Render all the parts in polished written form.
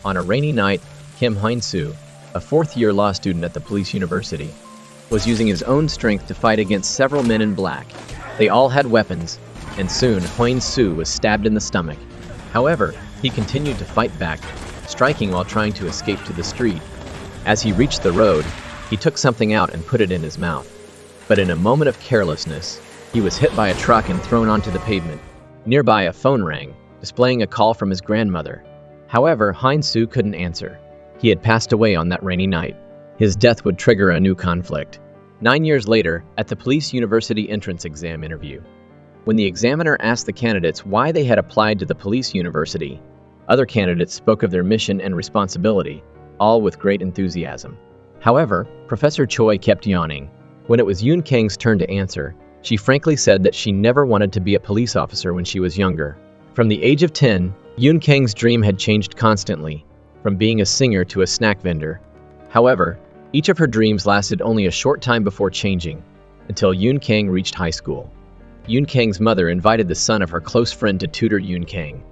On a rainy night, Kim Hyun-soo, a fourth-year law student at the police university, was using his own strength to fight against several men in black. They all had weapons, and soon Hyun-soo was stabbed in the stomach. However, he continued to fight back, striking while trying to escape to the street. As he reached the road, he took something out and put it in his mouth. But in a moment of carelessness, he was hit by a truck and thrown onto the pavement. Nearby, a phone rang, displaying a call from his grandmother. However, Hyun-soo couldn't answer. He had passed away on that rainy night. His death would trigger a new conflict. 9 years later, at the police university entrance exam interview, when the examiner asked the candidates why they had applied to the police university, other candidates spoke of their mission and responsibility, all with great enthusiasm. However, Professor Choi kept yawning. When it was Yoon Kang's turn to answer, she frankly said that she never wanted to be a police officer when she was younger. From the age of 10, Yoon Kang's dream had changed constantly, from being a singer to a snack vendor. However, each of her dreams lasted only a short time before changing, until Yoon Kang reached high school. Yoon Kang's mother invited the son of her close friend to tutor Yoon Kang.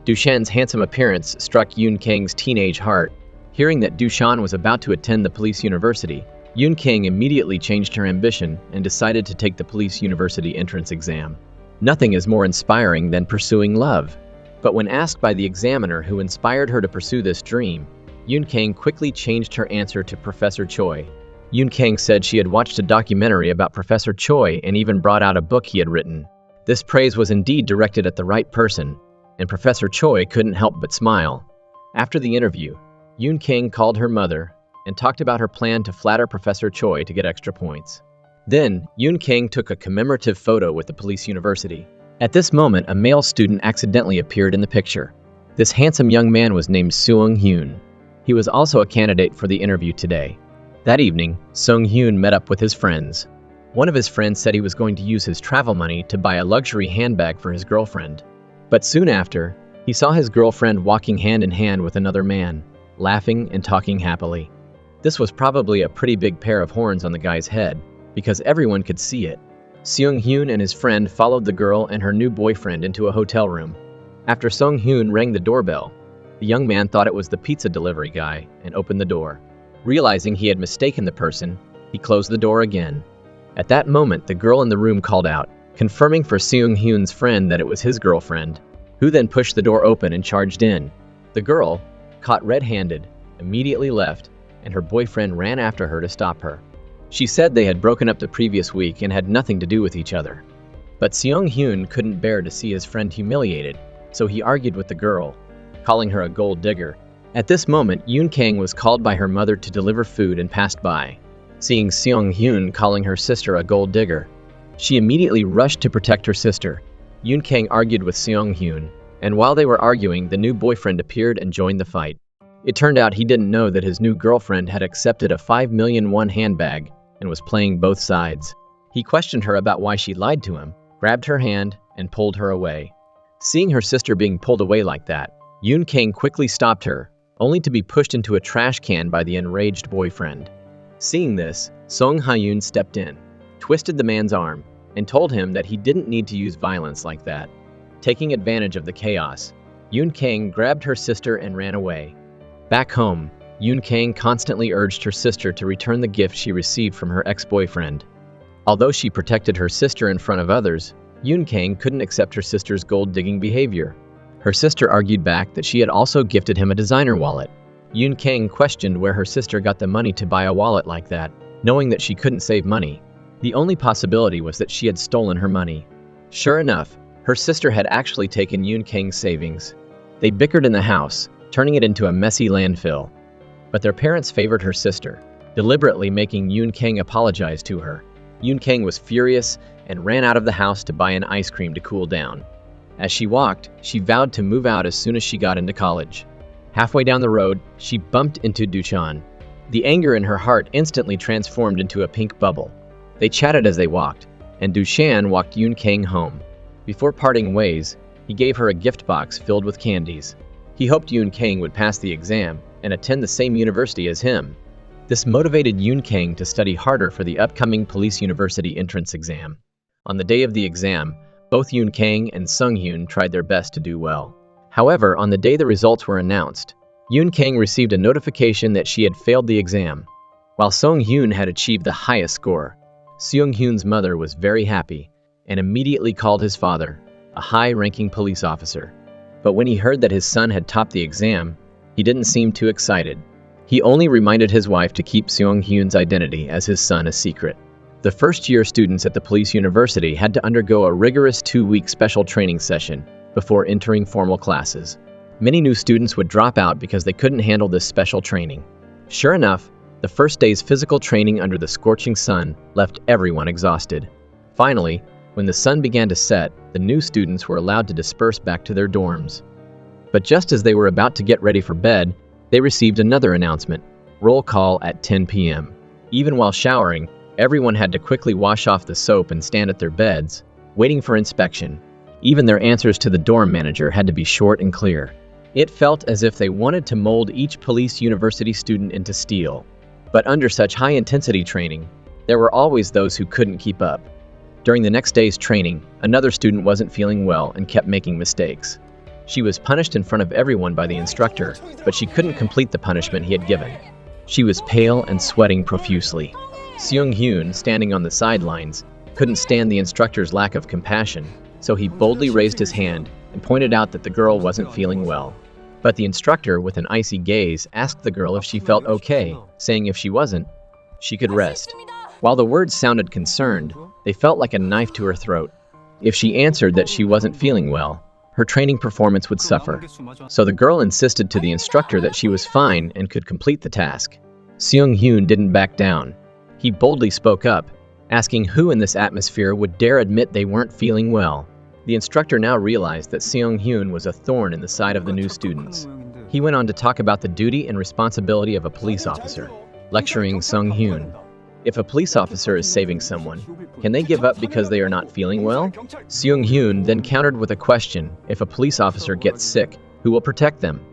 Dushan's handsome appearance struck Yoon Kang's teenage heart. Hearing that Dushan was about to attend the police university, Yoon Kang immediately changed her ambition and decided to take the police university entrance exam. Nothing is more inspiring than pursuing love. But when asked by the examiner who inspired her to pursue this dream, Yoon Kang quickly changed her answer to Professor Choi. Yoon Kang said she had watched a documentary about Professor Choi and even brought out a book he had written. This praise was indeed directed at the right person, and Professor Choi couldn't help but smile. After the interview, Yoon Kang called her mother and talked about her plan to flatter Professor Choi to get extra points. Then, Yoon Kang took a commemorative photo with the police university. At this moment, a male student accidentally appeared in the picture. This handsome young man was named Seung-hyun. He was also a candidate for the interview today. That evening, Seung-hyun met up with his friends. One of his friends said he was going to use his travel money to buy a luxury handbag for his girlfriend. But soon after, he saw his girlfriend walking hand in hand with another man, laughing and talking happily. This was probably a pretty big pair of horns on the guy's head, because everyone could see it. Seung-hyun and his friend followed the girl and her new boyfriend into a hotel room. After Seung-hyun rang the doorbell, the young man thought it was the pizza delivery guy and opened the door. Realizing he had mistaken the person, he closed the door again. At that moment, the girl in the room called out, confirming for Seung-hyun's friend that it was his girlfriend, who then pushed the door open and charged in. The girl, caught red-handed, immediately left, and her boyfriend ran after her to stop her. She said they had broken up the previous week and had nothing to do with each other. But Seung-hyun couldn't bear to see his friend humiliated, so he argued with the girl, calling her a gold digger. At this moment, Yoon Kang was called by her mother to deliver food and passed by. Seeing Seung-hyun calling her sister a gold digger, she immediately rushed to protect her sister. Yoon Kang argued with Seung-hyun, and while they were arguing, the new boyfriend appeared and joined the fight. It turned out he didn't know that his new girlfriend had accepted a 5 million won handbag and was playing both sides. He questioned her about why she lied to him, grabbed her hand, and pulled her away. Seeing her sister being pulled away like that, Yoon Kang quickly stopped her, only to be pushed into a trash can by the enraged boyfriend. Seeing this, Seung-hyun stepped in, twisted the man's arm, and told him that he didn't need to use violence like that. Taking advantage of the chaos, Yoon Kang grabbed her sister and ran away. Back home, Yoon Kang constantly urged her sister to return the gift she received from her ex-boyfriend. Although she protected her sister in front of others, Yoon Kang couldn't accept her sister's gold-digging behavior. Her sister argued back that she had also gifted him a designer wallet. Yoon Kang questioned where her sister got the money to buy a wallet like that, knowing that she couldn't save money. The only possibility was that she had stolen her money. Sure enough, her sister had actually taken Yoon Kang's savings. They bickered in the house, turning it into a messy landfill. But their parents favored her sister, deliberately making Yoon Kang apologize to her. Yoon Kang was furious and ran out of the house to buy an ice cream to cool down. As she walked, she vowed to move out as soon as she got into college. Halfway down the road, she bumped into Dushan. The anger in her heart instantly transformed into a pink bubble. They chatted as they walked, and Dushan walked Yoon Kang home. Before parting ways, he gave her a gift box filled with candies. He hoped Yoon Kang would pass the exam and attend the same university as him. This motivated Yoon Kang to study harder for the upcoming police university entrance exam. On the day of the exam, both Yoon Kang and Seung-hyun tried their best to do well. However, on the day the results were announced, Yoon Kang received a notification that she had failed the exam, while Song Hyun had achieved the highest score. Seung Hyun's mother was very happy and immediately called his father, a high-ranking police officer. But when he heard that his son had topped the exam, he didn't seem too excited. He only reminded his wife to keep Seung Hyun's identity as his son a secret. The first-year students at the police university had to undergo a rigorous 2-week special training session before entering formal classes. Many new students would drop out because they couldn't handle this special training. Sure enough, the first day's physical training under the scorching sun left everyone exhausted. Finally, when the sun began to set, the new students were allowed to disperse back to their dorms. But just as they were about to get ready for bed, they received another announcement: roll call at 10 p.m. Even while showering, everyone had to quickly wash off the soap and stand at their beds, waiting for inspection. Even their answers to the dorm manager had to be short and clear. It felt as if they wanted to mold each police university student into steel. But under such high-intensity training, there were always those who couldn't keep up. During the next day's training, another student wasn't feeling well and kept making mistakes. She was punished in front of everyone by the instructor, but she couldn't complete the punishment he had given. She was pale and sweating profusely. Seung Hyun, standing on the sidelines, couldn't stand the instructor's lack of compassion, so he boldly raised his hand and pointed out that the girl wasn't feeling well. But the instructor, with an icy gaze, asked the girl if she felt okay, saying if she wasn't, she could rest. While the words sounded concerned, they felt like a knife to her throat. If she answered that she wasn't feeling well, her training performance would suffer. So the girl insisted to the instructor that she was fine and could complete the task. Seung Hyun didn't back down. He boldly spoke up, asking who in this atmosphere would dare admit they weren't feeling well. The instructor now realized that Seung Hyun was a thorn in the side of the new students. He went on to talk about the duty and responsibility of a police officer, lecturing Seung Hyun. If a police officer is saving someone, can they give up because they are not feeling well? Seung Hyun then countered with a question: if a police officer gets sick, who will protect them?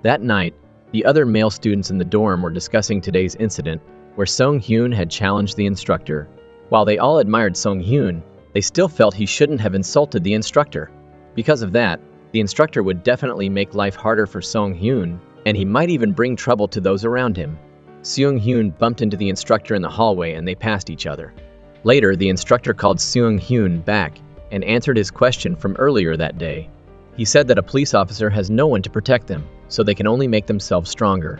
That night, the other male students in the dorm were discussing today's incident, where Seung Hyun had challenged the instructor. While they all admired Seung Hyun, they still felt he shouldn't have insulted the instructor. Because of that, the instructor would definitely make life harder for Seung Hyun, and he might even bring trouble to those around him. Seung Hyun bumped into the instructor in the hallway and they passed each other. Later, the instructor called Seung Hyun back and answered his question from earlier that day. He said that a police officer has no one to protect them, so they can only make themselves stronger.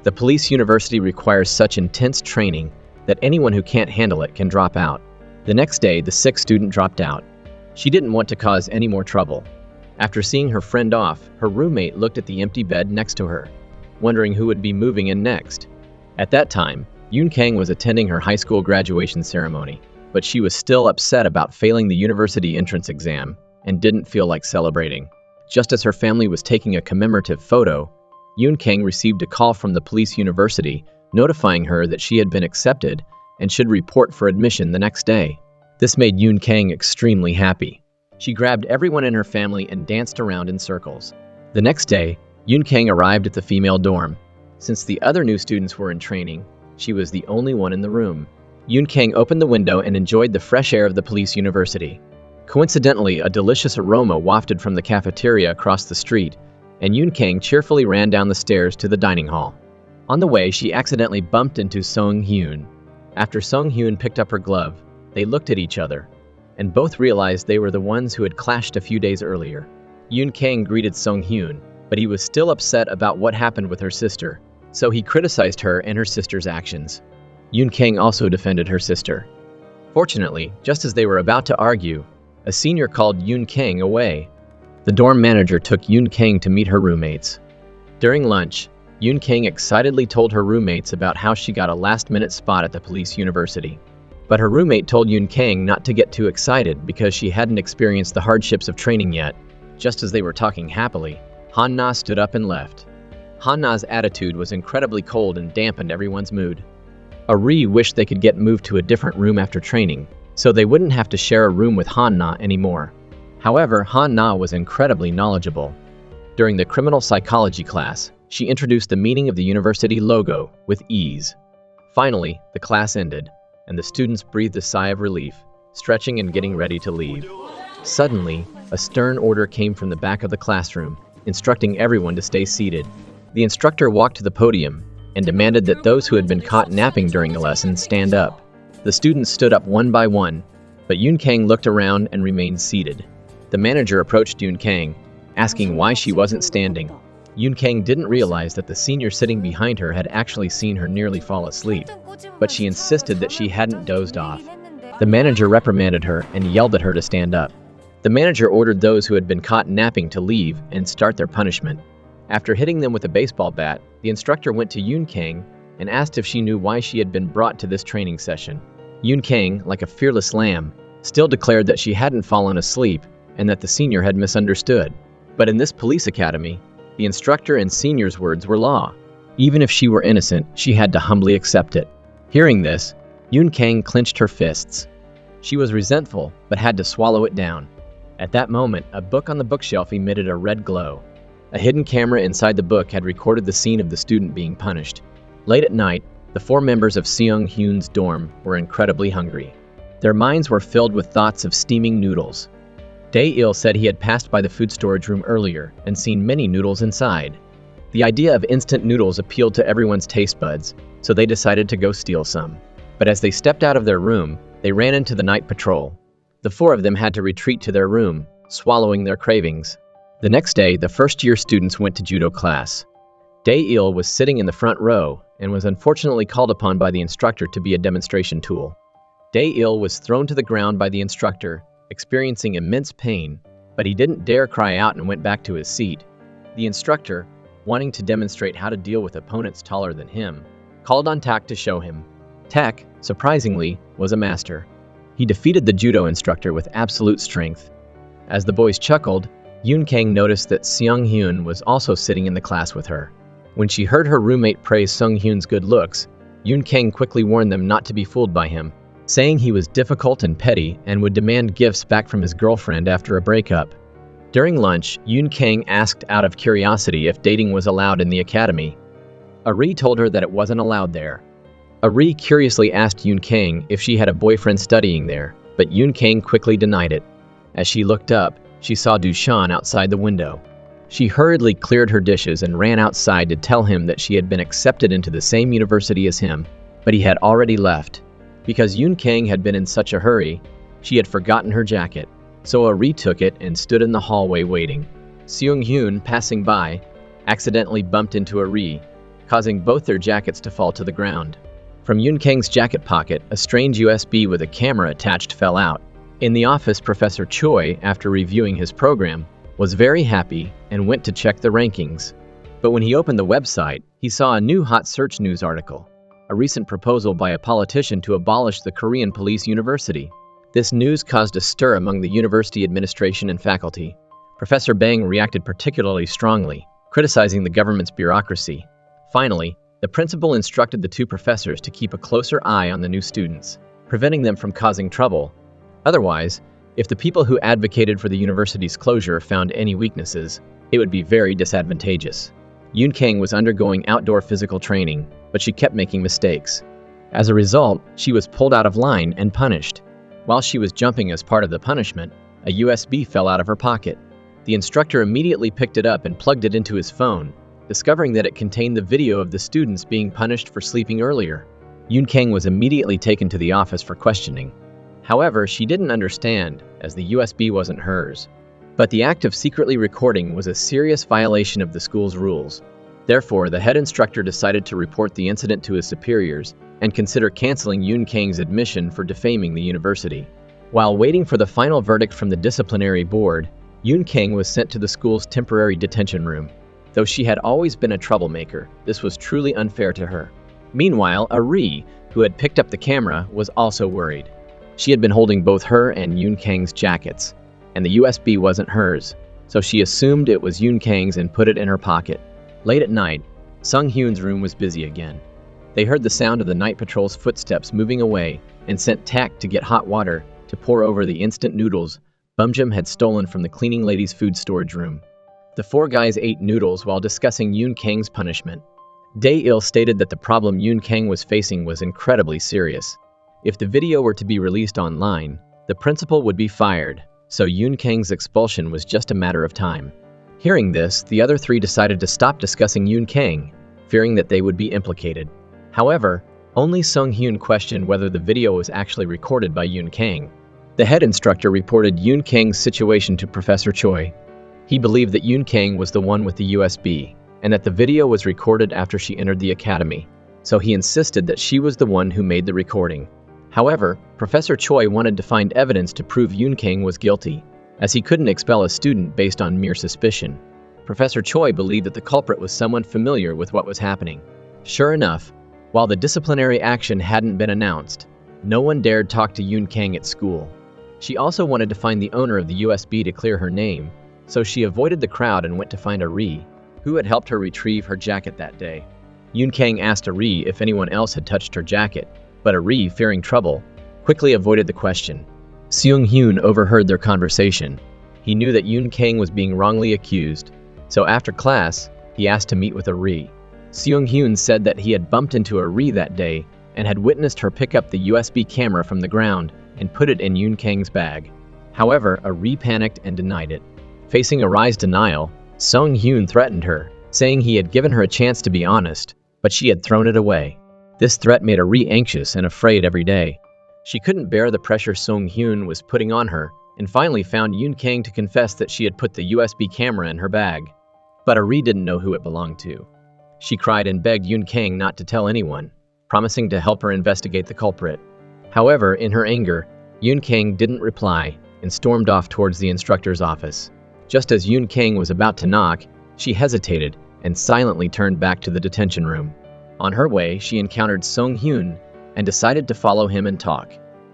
The police university requires such intense training that anyone who can't handle it can drop out. The next day, the sick student dropped out. She didn't want to cause any more trouble. After seeing her friend off, her roommate looked at the empty bed next to her, wondering who would be moving in next. At that time, Yoon Kang was attending her high school graduation ceremony, but she was still upset about failing the university entrance exam and didn't feel like celebrating. Just as her family was taking a commemorative photo, Yoon Kang received a call from the police university notifying her that she had been accepted and should report for admission the next day. This made Yoon Kang extremely happy. She grabbed everyone in her family and danced around in circles. The next day, Yoon Kang arrived at the female dorm. Since the other new students were in training, she was the only one in the room. Yoon Kang opened the window and enjoyed the fresh air of the police university. Coincidentally, a delicious aroma wafted from the cafeteria across the street, and Yoon Kang cheerfully ran down the stairs to the dining hall. On the way, she accidentally bumped into Seung Hyun. After Seung Hyun picked up her glove, they looked at each other, and both realized they were the ones who had clashed a few days earlier. Yoon Kang greeted Seung Hyun, but he was still upset about what happened with her sister, so he criticized her and her sister's actions. Yoon Kang also defended her sister. Fortunately, just as they were about to argue, a senior called Yoon Kang away. The dorm manager took Yoon Kang to meet her roommates. During lunch, Yoon Kang excitedly told her roommates about how she got a last-minute spot at the police university. But her roommate told Yoon Kang not to get too excited because she hadn't experienced the hardships of training yet. Just as they were talking happily, Han-na stood up and left. Han-na's attitude was incredibly cold and dampened everyone's mood. Ari wished they could get moved to a different room after training, so they wouldn't have to share a room with Han-na anymore. However, Han-na was incredibly knowledgeable. During the criminal psychology class, she introduced the meaning of the university logo with ease. Finally, the class ended, and the students breathed a sigh of relief, stretching and getting ready to leave. Suddenly, a stern order came from the back of the classroom, instructing everyone to stay seated. The instructor walked to the podium and demanded that those who had been caught napping during the lesson stand up. The students stood up one by one, but Yoon Kang looked around and remained seated. The manager approached Yoon Kang, asking why she wasn't standing. Yoon Kang didn't realize that the senior sitting behind her had actually seen her nearly fall asleep, but she insisted that she hadn't dozed off. The manager reprimanded her and yelled at her to stand up. The manager ordered those who had been caught napping to leave and start their punishment. After hitting them with a baseball bat, the instructor went to Yoon Kang and asked if she knew why she had been brought to this training session. Yoon Kang, like a fearless lamb, still declared that she hadn't fallen asleep and that the senior had misunderstood. But in this police academy, the instructor and senior's words were law. Even if she were innocent, she had to humbly accept it. Hearing this, Yoon Kang clenched her fists. She was resentful, but had to swallow it down. At that moment, a book on the bookshelf emitted a red glow. A hidden camera inside the book had recorded the scene of the student being punished. Late at night, the 4 members of Seung Hyun's dorm were incredibly hungry. Their minds were filled with thoughts of steaming noodles. Dae-il said he had passed by the food storage room earlier and seen many noodles inside. The idea of instant noodles appealed to everyone's taste buds, so they decided to go steal some. But as they stepped out of their room, they ran into the night patrol. The 4 of them had to retreat to their room, swallowing their cravings. The next day, the first-year students went to judo class. Dae-il was sitting in the front row and was unfortunately called upon by the instructor to be a demonstration tool. Dae-il was thrown to the ground by the instructor, experiencing immense pain, but he didn't dare cry out and went back to his seat. The instructor, wanting to demonstrate how to deal with opponents taller than him, called on Tak to show him. Tak, surprisingly, was a master. He defeated the judo instructor with absolute strength. As the boys chuckled, Yoon Kang noticed that Seung Hyun was also sitting in the class with her. When she heard her roommate praise Seung Hyun's good looks, Yoon Kang quickly warned them not to be fooled by him, saying he was difficult and petty and would demand gifts back from his girlfriend after a breakup. During lunch, Yoon Kang asked out of curiosity if dating was allowed in the academy. Ari told her that it wasn't allowed there. Ari curiously asked Yoon Kang if she had a boyfriend studying there, but Yoon Kang quickly denied it. As she looked up, she saw Dushan outside the window. She hurriedly cleared her dishes and ran outside to tell him that she had been accepted into the same university as him, but he had already left. Because Yoon Kang had been in such a hurry, she had forgotten her jacket, so Ari took it and stood in the hallway waiting. Seung Hyun, passing by, accidentally bumped into Ari, causing both their jackets to fall to the ground. From Yoon Kang's jacket pocket, a strange USB with a camera attached fell out. In the office, Professor Choi, after reviewing his program, was very happy and went to check the rankings. But when he opened the website, he saw a new hot search news article, a recent proposal by a politician to abolish the Korean Police University. This news caused a stir among the university administration and faculty. Professor Bang reacted particularly strongly, criticizing the government's bureaucracy. Finally, the principal instructed the 2 professors to keep a closer eye on the new students, preventing them from causing trouble. Otherwise, if the people who advocated for the university's closure found any weaknesses, it would be very disadvantageous. Yoon Kang was undergoing outdoor physical training, but she kept making mistakes. As a result, she was pulled out of line and punished. While she was jumping as part of the punishment, a USB fell out of her pocket. The instructor immediately picked it up and plugged it into his phone, discovering that it contained the video of the students being punished for sleeping earlier. Yoon Kang was immediately taken to the office for questioning. However, she didn't understand, as the USB wasn't hers. But the act of secretly recording was a serious violation of the school's rules. Therefore, the head instructor decided to report the incident to his superiors and consider canceling Yoon Kang's admission for defaming the university. While waiting for the final verdict from the disciplinary board, Yoon Kang was sent to the school's temporary detention room. Though she had always been a troublemaker, this was truly unfair to her. Meanwhile, Ari, who had picked up the camera, was also worried. She had been holding both her and Yoon Kang's jackets, and the USB wasn't hers, so she assumed it was Yoon Kang's and put it in her pocket. Late at night, Seung Hyun's room was busy again. They heard the sound of the night patrol's footsteps moving away and sent Tak to get hot water to pour over the instant noodles Bumjum had stolen from the cleaning lady's food storage room. The 4 guys ate noodles while discussing Yoon Kang's punishment. Dae-il stated that the problem Yoon Kang was facing was incredibly serious. If the video were to be released online, the principal would be fired, so Yoon Kang's expulsion was just a matter of time. Hearing this, the other three decided to stop discussing Yoon Kang, fearing that they would be implicated. However, only Sung Hyun questioned whether the video was actually recorded by Yoon Kang. The head instructor reported Yoon Kang's situation to Professor Choi. He believed that Yoon Kang was the one with the USB, and that the video was recorded after she entered the academy, so he insisted that she was the one who made the recording. However, Professor Choi wanted to find evidence to prove Yoon Kang was guilty, as he couldn't expel a student based on mere suspicion. Professor Choi believed that the culprit was someone familiar with what was happening. Sure enough, while the disciplinary action hadn't been announced, no one dared talk to Yoon Kang at school. She also wanted to find the owner of the USB to clear her name, so she avoided the crowd and went to find Ari, who had helped her retrieve her jacket that day. Yoon Kang asked Ari if anyone else had touched her jacket, but Ari, fearing trouble, quickly avoided the question. Seung Hyun overheard their conversation. He knew that Yoon Kang was being wrongly accused, so after class, he asked to meet with Ari. Seung Hyun said that he had bumped into Ari that day and had witnessed her pick up the USB camera from the ground and put it in Yoon Kang's bag. However, Ari panicked and denied it. Facing Ari's denial, Seung Hyun threatened her, saying he had given her a chance to be honest, but she had thrown it away. This threat made Ari anxious and afraid every day. She couldn't bear the pressure Seung Hyun was putting on her, and finally found Yoon Kang to confess that she had put the USB camera in her bag. But Ari didn't know who it belonged to. She cried and begged Yoon Kang not to tell anyone, promising to help her investigate the culprit. However, in her anger, Yoon Kang didn't reply and stormed off towards the instructor's office. Just as Yoon Kang was about to knock, she hesitated and silently turned back to the detention room. On her way, she encountered Seung Hyun and decided to follow him and talk.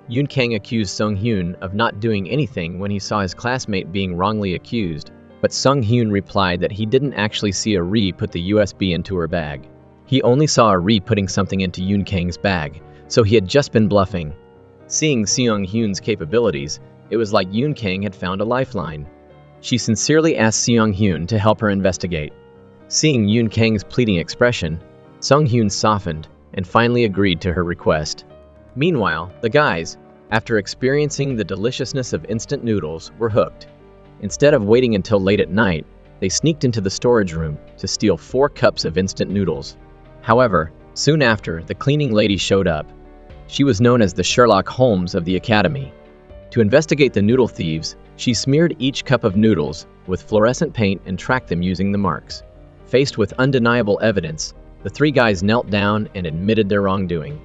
Yoon Kang accused Seung Hyun of not doing anything when he saw his classmate being wrongly accused, but Seung Hyun replied that he didn't actually see Ari put the USB into her bag. He only saw Ari putting something into Yoon Kang's bag, so he had just been bluffing. Seeing Seung Hyun's capabilities, it was like Yoon Kang had found a lifeline. She sincerely asked Seung Hyun to help her investigate. Seeing Yoon Kang's pleading expression, Seung Hyun softened and finally agreed to her request. Meanwhile, the guys, after experiencing the deliciousness of instant noodles, were hooked. Instead of waiting until late at night, they sneaked into the storage room to steal 4 cups of instant noodles. However, soon after, the cleaning lady showed up. She was known as the Sherlock Holmes of the academy. To investigate the noodle thieves, she smeared each cup of noodles with fluorescent paint and tracked them using the marks. Faced with undeniable evidence, the 3 guys knelt down and admitted their wrongdoing.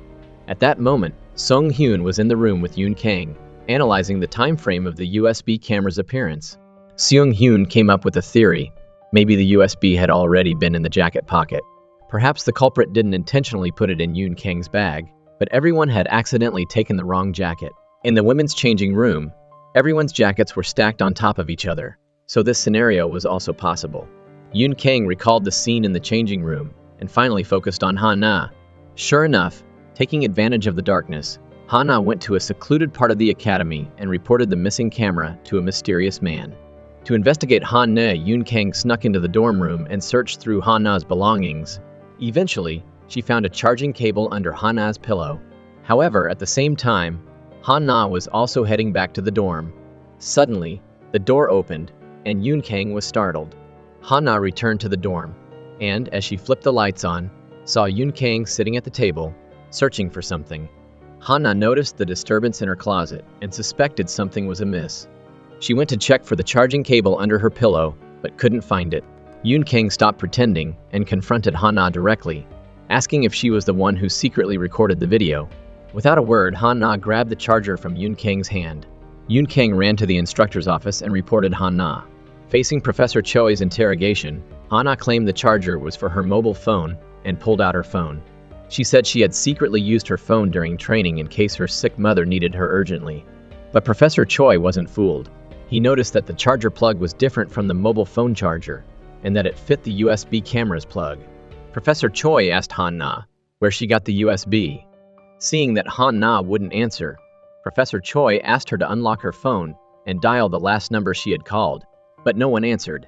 At that moment, Seung Hyun was in the room with Yoon Kang, analyzing the time frame of the USB camera's appearance. Seung Hyun came up with a theory. Maybe the USB had already been in the jacket pocket. Perhaps the culprit didn't intentionally put it in Yoon Kang's bag, but everyone had accidentally taken the wrong jacket. In the women's changing room, everyone's jackets were stacked on top of each other, so this scenario was also possible. Yoon Kang recalled the scene in the changing room and finally focused on Ha-na. Sure enough, taking advantage of the darkness, Ha-na went to a secluded part of the academy and reported the missing camera to a mysterious man. To investigate Ha-na, Yoon Kang snuck into the dorm room and searched through Ha-na's belongings. Eventually, she found a charging cable under Ha-na's pillow. However, at the same time, Ha-na was also heading back to the dorm. Suddenly, the door opened, and Yoon Kang was startled. Ha-na returned to the dorm, and as she flipped the lights on, saw Yoon Kang sitting at the table, searching for something. Ha-na noticed the disturbance in her closet and suspected something was amiss. She went to check for the charging cable under her pillow, but couldn't find it. Yoon Kang stopped pretending and confronted Ha-na directly, asking if she was the one who secretly recorded the video. Without a word, Ha-na grabbed the charger from Yoon Kang's hand. Yoon Kang ran to the instructor's office and reported Ha-na. Facing Professor Choi's interrogation, Ha-na claimed the charger was for her mobile phone and pulled out her phone. She said she had secretly used her phone during training in case her sick mother needed her urgently. But Professor Choi wasn't fooled. He noticed that the charger plug was different from the mobile phone charger, and that it fit the USB camera's plug. Professor Choi asked Ha-na where she got the USB. Seeing that Ha-na wouldn't answer, Professor Choi asked her to unlock her phone and dial the last number she had called, but no one answered.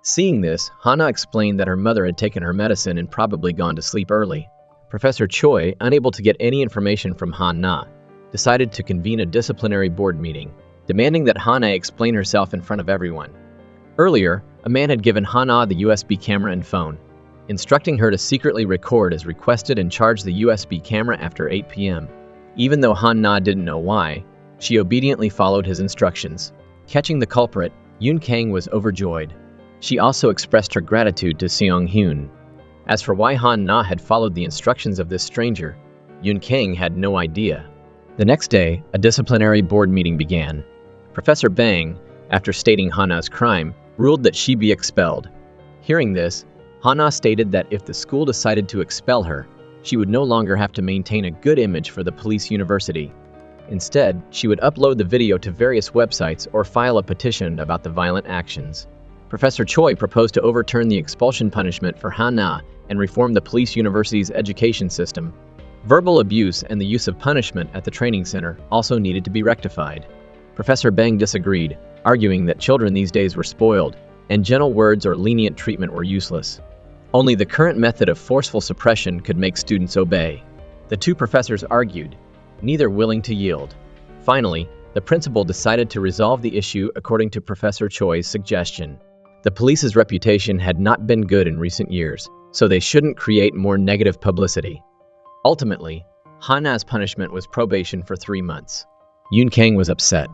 Seeing this, Ha-na explained that her mother had taken her medicine and probably gone to sleep early. Professor Choi, unable to get any information from Ha-na, decided to convene a disciplinary board meeting, demanding that Ha-na explain herself in front of everyone. Earlier, A man had given Han-na the USB camera and phone, instructing her to secretly record as requested and charge the USB camera after 8 p.m. Even though Han-na didn't know why, she obediently followed his instructions. Catching the culprit, Yoon Kang was overjoyed. She also expressed her gratitude to Seong-hyun. As for why Han-na had followed the instructions of this stranger, Yoon Kang had no idea. The next day, a disciplinary board meeting began. Professor Bang, after stating Han-na's crime, ruled that she be expelled. Hearing this, Han-na stated that if the school decided to expel her, she would no longer have to maintain a good image for the police university. Instead, she would upload the video to various websites or file a petition about the violent actions. Professor Choi proposed to overturn the expulsion punishment for Han-na and reform the police university's education system. Verbal abuse and the use of punishment at the training center also needed to be rectified. Professor Bang disagreed, arguing that children these days were spoiled, and gentle words or lenient treatment were useless. Only the current method of forceful suppression could make students obey. The two professors argued, neither willing to yield. Finally, the principal decided to resolve the issue according to Professor Choi's suggestion. The police's reputation had not been good in recent years, so they shouldn't create more negative publicity. Ultimately, Han-na's punishment was probation for 3 months. Yoon Kang was upset.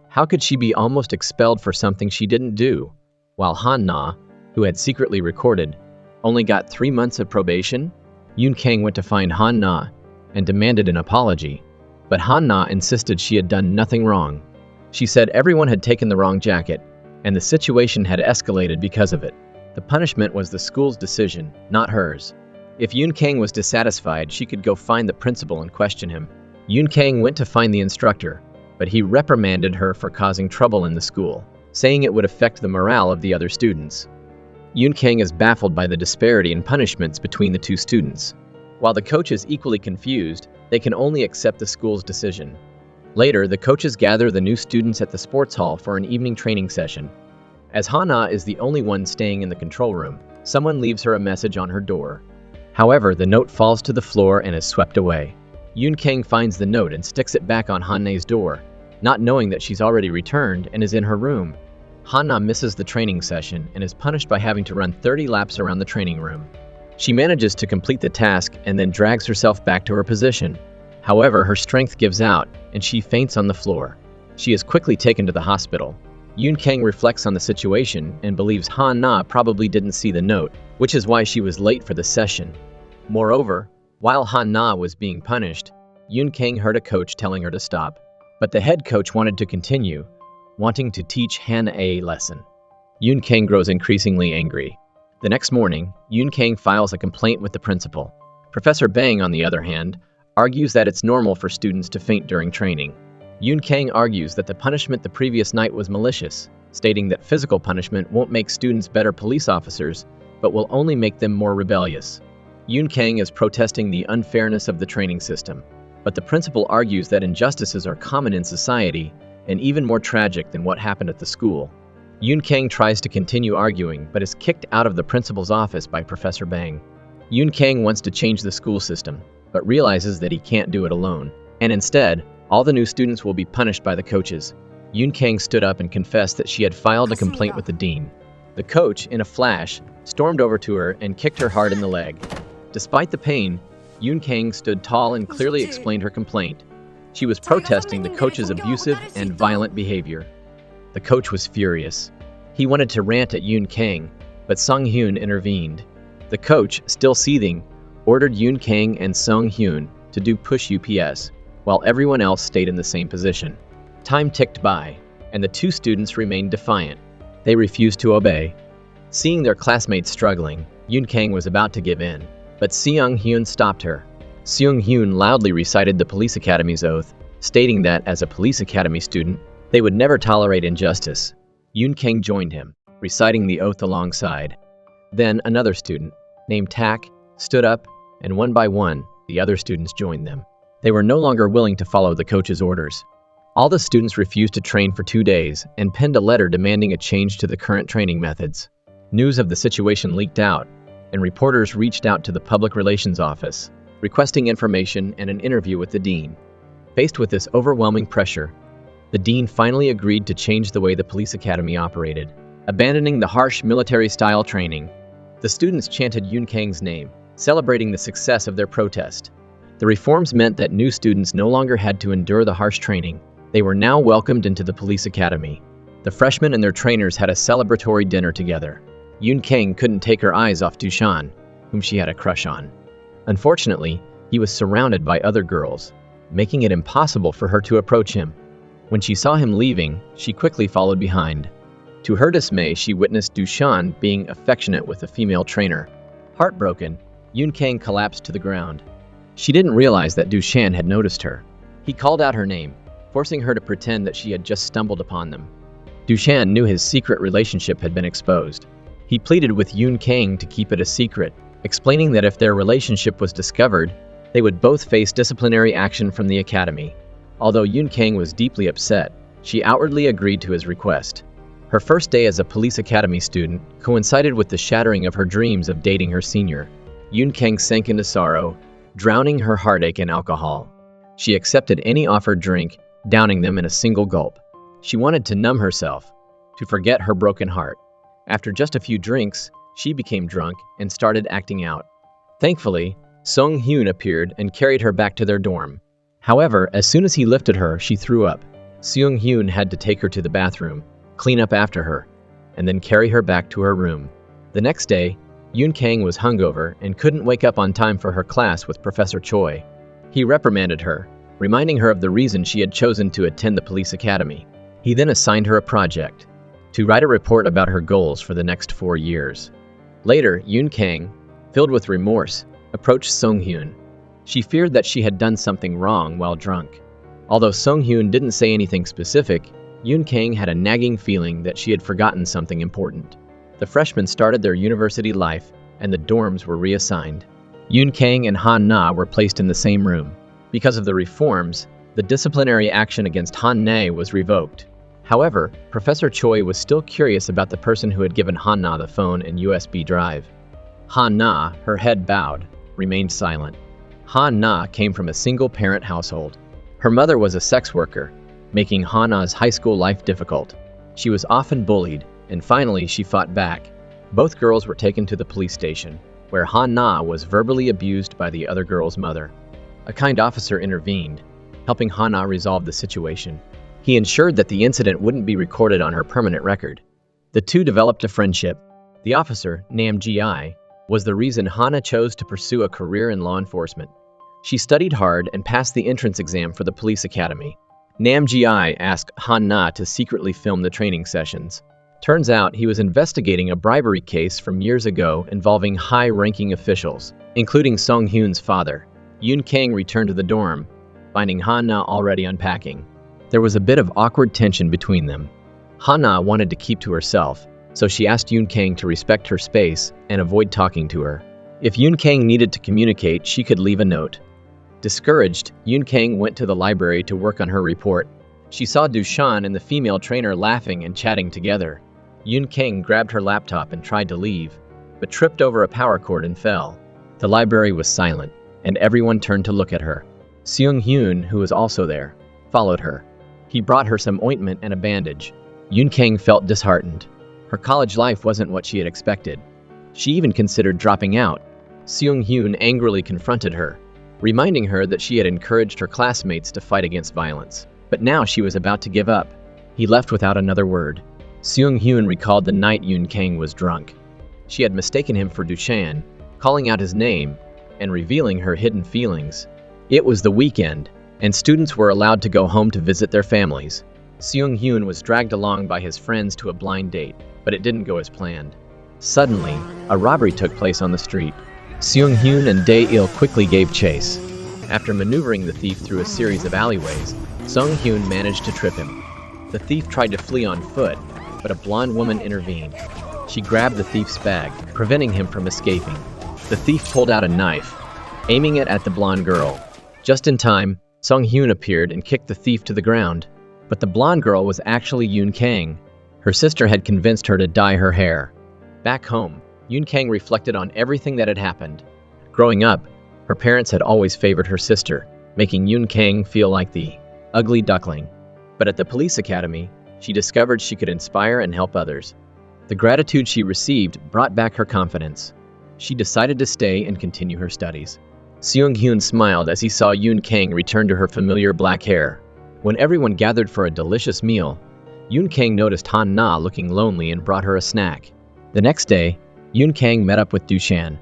How could she be almost expelled for something she didn't do, while Han-na, who had secretly recorded, only got 3 months of probation? Yoon Kang went to find Han-na and demanded an apology, but Han-na insisted she had done nothing wrong. She said everyone had taken the wrong jacket, and the situation had escalated because of it. The punishment was the school's decision, not hers. If Yoon Kang was dissatisfied, she could go find the principal and question him. Yoon Kang went to find the instructor, but he reprimanded her for causing trouble in the school, saying it would affect the morale of the other students. Yoon Kang is baffled by the disparity in punishments between the two students. While the coach is equally confused, they can only accept the school's decision. Later, the coaches gather the new students at the sports hall for an evening training session. As Han-na is the only one staying in the control room, someone leaves her a message on her door. However, the note falls to the floor and is swept away. Yoon Kang finds the note and sticks it back on Han-na's door, not knowing that she's already returned and is in her room. Han-na misses the training session and is punished by having to run 30 laps around the training room. She manages to complete the task and then drags herself back to her position. However, her strength gives out and she faints on the floor. She is quickly taken to the hospital. Yoon Kang reflects on the situation and believes Han-na probably didn't see the note, which is why she was late for the session. Moreover, while Han-na was being punished, Yoon Kang heard a coach telling her to stop. But the head coach wanted to continue, wanting to teach Han a lesson. Yoon Kang grows increasingly angry. The next morning, Yoon Kang files a complaint with the principal. Professor Bang, on the other hand, argues that it's normal for students to faint during training. Yoon Kang argues that the punishment the previous night was malicious, stating that physical punishment won't make students better police officers, but will only make them more rebellious. Yoon Kang is protesting the unfairness of the training system, but the principal argues that injustices are common in society and even more tragic than what happened at the school. Yoon Kang tries to continue arguing but is kicked out of the principal's office by Professor Bang. Yoon Kang wants to change the school system, but realizes that he can't do it alone, and instead, all the new students will be punished by the coaches. Yoon Kang stood up and confessed that she had filed a complaint with the dean. The coach, in a flash, stormed over to her and kicked her hard in the leg. Despite the pain, Yoon Kang stood tall and clearly explained her complaint. She was protesting the coach's abusive and violent behavior. The coach was furious. He wanted to rant at Yoon Kang, but Sung-hyun intervened. The coach, still seething, ordered Yoon Kang and Sung-hyun to do push UPS, while everyone else stayed in the same position. Time ticked by, and the two students remained defiant. They refused to obey. Seeing their classmates struggling, Yoon Kang was about to give in, but Seong-hyun stopped her. Seong-hyun loudly recited the police academy's oath, stating that, as a police academy student, they would never tolerate injustice. Yoon Kang joined him, reciting the oath alongside. Then another student, named Tak, stood up, and one by one, the other students joined them. They were no longer willing to follow the coach's orders. All the students refused to train for 2 days and penned a letter demanding a change to the current training methods. News of the situation leaked out, and reporters reached out to the Public Relations Office, requesting information and an interview with the dean. Faced with this overwhelming pressure, the dean finally agreed to change the way the police academy operated. abandoning the harsh military-style training. The students chanted Yoon Kang's name, celebrating the success of their protest. The reforms meant that new students no longer had to endure the harsh training. They were now welcomed into the police academy. The freshmen and their trainers had a celebratory dinner together. Yoon Kang couldn't take her eyes off Dushan, whom she had a crush on. Unfortunately, he was surrounded by other girls, making it impossible for her to approach him. When she saw him leaving, she quickly followed behind. To her dismay, she witnessed Dushan being affectionate with a female trainer. Heartbroken, Yoon Kang collapsed to the ground. She didn't realize that Dushan had noticed her. He called out her name, forcing her to pretend that she had just stumbled upon them. Dushan knew his secret relationship had been exposed. He pleaded with Yoon Kang to keep it a secret, explaining that if their relationship was discovered, they would both face disciplinary action from the academy. Although Yoon Kang was deeply upset, she outwardly agreed to his request. Her first day as a police academy student coincided with the shattering of her dreams of dating her senior. Yoon Kang sank into sorrow, drowning her heartache in alcohol. She accepted any offered drink, downing them in a single gulp. She wanted to numb herself, to forget her broken heart. After just a few drinks, she became drunk and started acting out. Thankfully, Sung Hyun appeared and carried her back to their dorm. However, as soon as he lifted her, she threw up. Seung Hyun had to take her to the bathroom, clean up after her, and then carry her back to her room. The next day, Yoon Kang was hungover and couldn't wake up on time for her class with Professor Choi. He reprimanded her, reminding her of the reason she had chosen to attend the police academy. He then assigned her a project, to write a report about her goals for the next 4 years. Later, Yoon Kang, filled with remorse, approached Sung Hyun. She feared that she had done something wrong while drunk. Although Sung Hyun didn't say anything specific, Yoon Kang had a nagging feeling that she had forgotten something important. The freshmen started their university life, and the dorms were reassigned. Yoon Kang and Han Na were placed in the same room. Because of the reforms, the disciplinary action against Han Na was revoked. However, Professor Choi was still curious about the person who had given Han Na the phone and USB drive. Han Na, her head bowed, remained silent. Han Na came from a single-parent household. Her mother was a sex worker, making Han Na's high school life difficult. She was often bullied, and finally she fought back. Both girls were taken to the police station, where Han Na was verbally abused by the other girl's mother. A kind officer intervened, helping Han Na resolve the situation. He ensured that the incident wouldn't be recorded on her permanent record. The two developed a friendship. The officer, Nam Ji-I, was the reason Han Na chose to pursue a career in law enforcement. She studied hard and passed the entrance exam for the police academy. Nam Ji-I asked Han Na to secretly film the training sessions. Turns out he was investigating a bribery case from years ago involving high-ranking officials, including Sung Hyun's father. Yoon Kang returned to the dorm, finding Han Na already unpacking. There was a bit of awkward tension between them. Han Na wanted to keep to herself, so she asked Yoon Kang to respect her space and avoid talking to her. If Yoon Kang needed to communicate, she could leave a note. Discouraged, Yoon Kang went to the library to work on her report. She saw Dushan and the female trainer laughing and chatting together. Yoon Kang grabbed her laptop and tried to leave, but tripped over a power cord and fell. The library was silent, and everyone turned to look at her. Seung Hyun, who was also there, followed her. He brought her some ointment and a bandage. Yoon Kang felt disheartened. Her college life wasn't what she had expected. She even considered dropping out. Seung Hyun angrily confronted her, reminding her that she had encouraged her classmates to fight against violence. But now she was about to give up. He left without another word. Seung Hyun recalled the night Yoon Kang was drunk. She had mistaken him for Dushan, calling out his name and revealing her hidden feelings. It was the weekend, and students were allowed to go home to visit their families. Seung Hyun was dragged along by his friends to a blind date, but it didn't go as planned. Suddenly, a robbery took place on the street. Seung Hyun and Dae-il quickly gave chase. After maneuvering the thief through a series of alleyways, Sung Hyun managed to trip him. The thief tried to flee on foot, but a blonde woman intervened. She grabbed the thief's bag, preventing him from escaping. The thief pulled out a knife, aiming it at the blonde girl. Just in time, Sung Hyun appeared and kicked the thief to the ground. But the blonde girl was actually Yoon Kang. Her sister had convinced her to dye her hair. Back home, Yoon Kang reflected on everything that had happened. Growing up, her parents had always favored her sister, making Yoon Kang feel like the ugly duckling. But at the police academy, she discovered she could inspire and help others. The gratitude she received brought back her confidence. She decided to stay and continue her studies. Seung-hyun smiled as he saw Yoon Kang return to her familiar black hair. When everyone gathered for a delicious meal, Yoon Kang noticed Han Na looking lonely and brought her a snack. The next day, Yoon Kang met up with Dushan.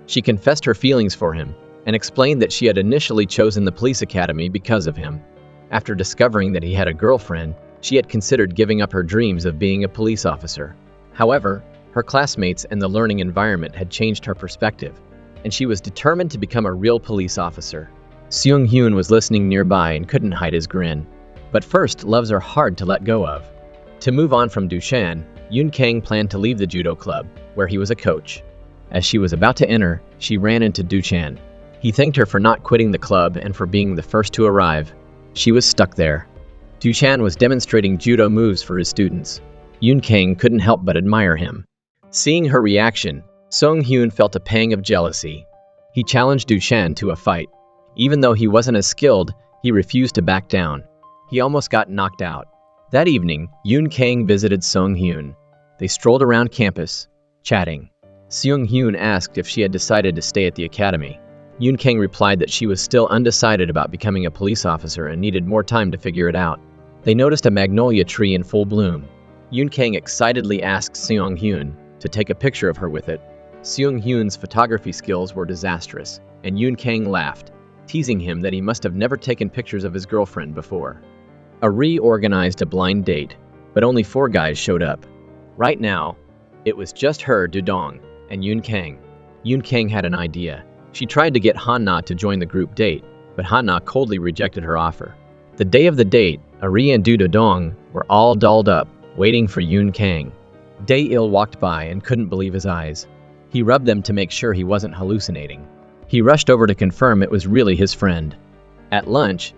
She confessed her feelings for him and explained that she had initially chosen the police academy because of him. After discovering that he had a girlfriend, she had considered giving up her dreams of being a police officer. However, her classmates and the learning environment had changed her perspective, and she was determined to become a real police officer. Seung-hyun was listening nearby and couldn't hide his grin. But first, loves are hard to let go of. To move on from Dushan, Yoon Kang planned to leave the judo club, where he was a coach. As she was about to enter, she ran into Dushan. He thanked her for not quitting the club and for being the first to arrive. She was stuck there. Dushan was demonstrating judo moves for his students. Yoon Kang couldn't help but admire him. Seeing her reaction, Seung-hyun felt a pang of jealousy. He challenged Dushan to a fight. Even though he wasn't as skilled, he refused to back down. He almost got knocked out. That evening, Yoon Kang visited Seung-hyun. They strolled around campus, chatting. Seung-hyun asked if she had decided to stay at the academy. Yoon Kang replied that she was still undecided about becoming a police officer and needed more time to figure it out. They noticed a magnolia tree in full bloom. Yoon Kang excitedly asked Seung-hyun to take a picture of her with it. Seung-hyun's photography skills were disastrous, and Yoon Kang laughed, teasing him that he must have never taken pictures of his girlfriend before. Ari organized a blind date, but only 4 guys showed up. Right now, it was just her, Dudong, and Yoon Kang. Yoon Kang had an idea. She tried to get Han-na to join the group date, but Han-na coldly rejected her offer. The day of the date, Ari and Dudong were all dolled up, waiting for Yoon Kang. Dae-il walked by and couldn't believe his eyes. He rubbed them to make sure he wasn't hallucinating. He rushed over to confirm it was really his friend. At lunch,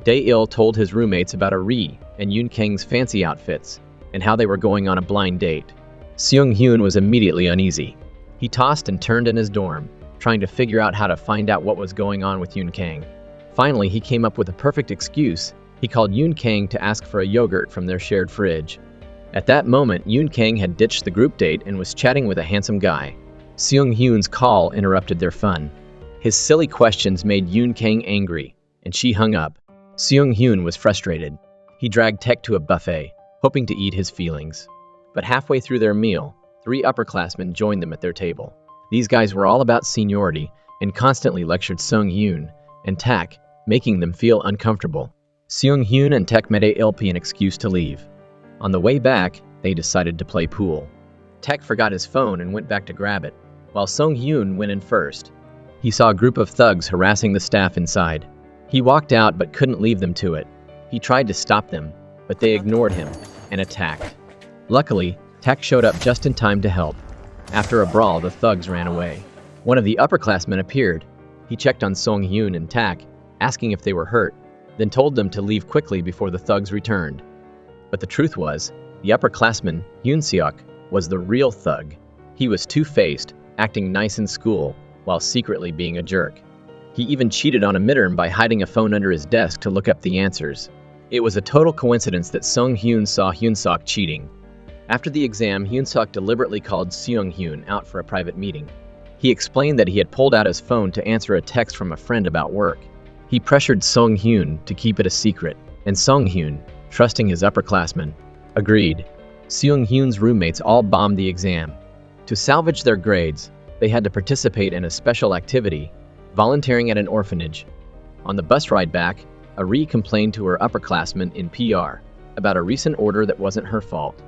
Dae-il told his roommates about Ari and Yoon Kang's fancy outfits and how they were going on a blind date. Seung-hyun was immediately uneasy. He tossed and turned in his dorm, trying to figure out how to find out what was going on with Yoon Kang. Finally, he came up with a perfect excuse. He called Yoon Kang to ask for a yogurt from their shared fridge. At that moment, Yoon Kang had ditched the group date and was chatting with a handsome guy. Seung-hyun's call interrupted their fun. His silly questions made Yoon Kang angry, and she hung up. Seung-hyun was frustrated. He dragged Taek to a buffet, hoping to eat his feelings. But halfway through their meal, 3 upperclassmen joined them at their table. These guys were all about seniority and constantly lectured Seung-hyun and Taek, making them feel uncomfortable. Seung-hyun and Taek made Dae-il an excuse to leave. On the way back, they decided to play pool. Taek forgot his phone and went back to grab it, while Seung-hyun went in first. He saw a group of thugs harassing the staff inside. He walked out but couldn't leave them to it. He tried to stop them, but they ignored him and attacked. Luckily, Taek showed up just in time to help. After a brawl, the thugs ran away. One of the upperclassmen appeared. He checked on Seung-hyun and Taek, asking if they were hurt, then told them to leave quickly before the thugs returned. But the truth was, the upperclassman, Hyun-seok, was the real thug. He was two-faced, acting nice in school, while secretly being a jerk. He even cheated on a midterm by hiding a phone under his desk to look up the answers. It was a total coincidence that Seung-hyun saw Hyun-seok cheating. After the exam, Hyun-seok deliberately called Seung-hyun out for a private meeting. He explained that he had pulled out his phone to answer a text from a friend about work. He pressured Seung-hyun to keep it a secret, and Seung-hyun, trusting his upperclassmen, agreed. Seung-hyun's roommates all bombed the exam. To salvage their grades, they had to participate in a special activity, volunteering at an orphanage. On the bus ride back, Ari complained to her upperclassmen in PR about a recent order that wasn't her fault.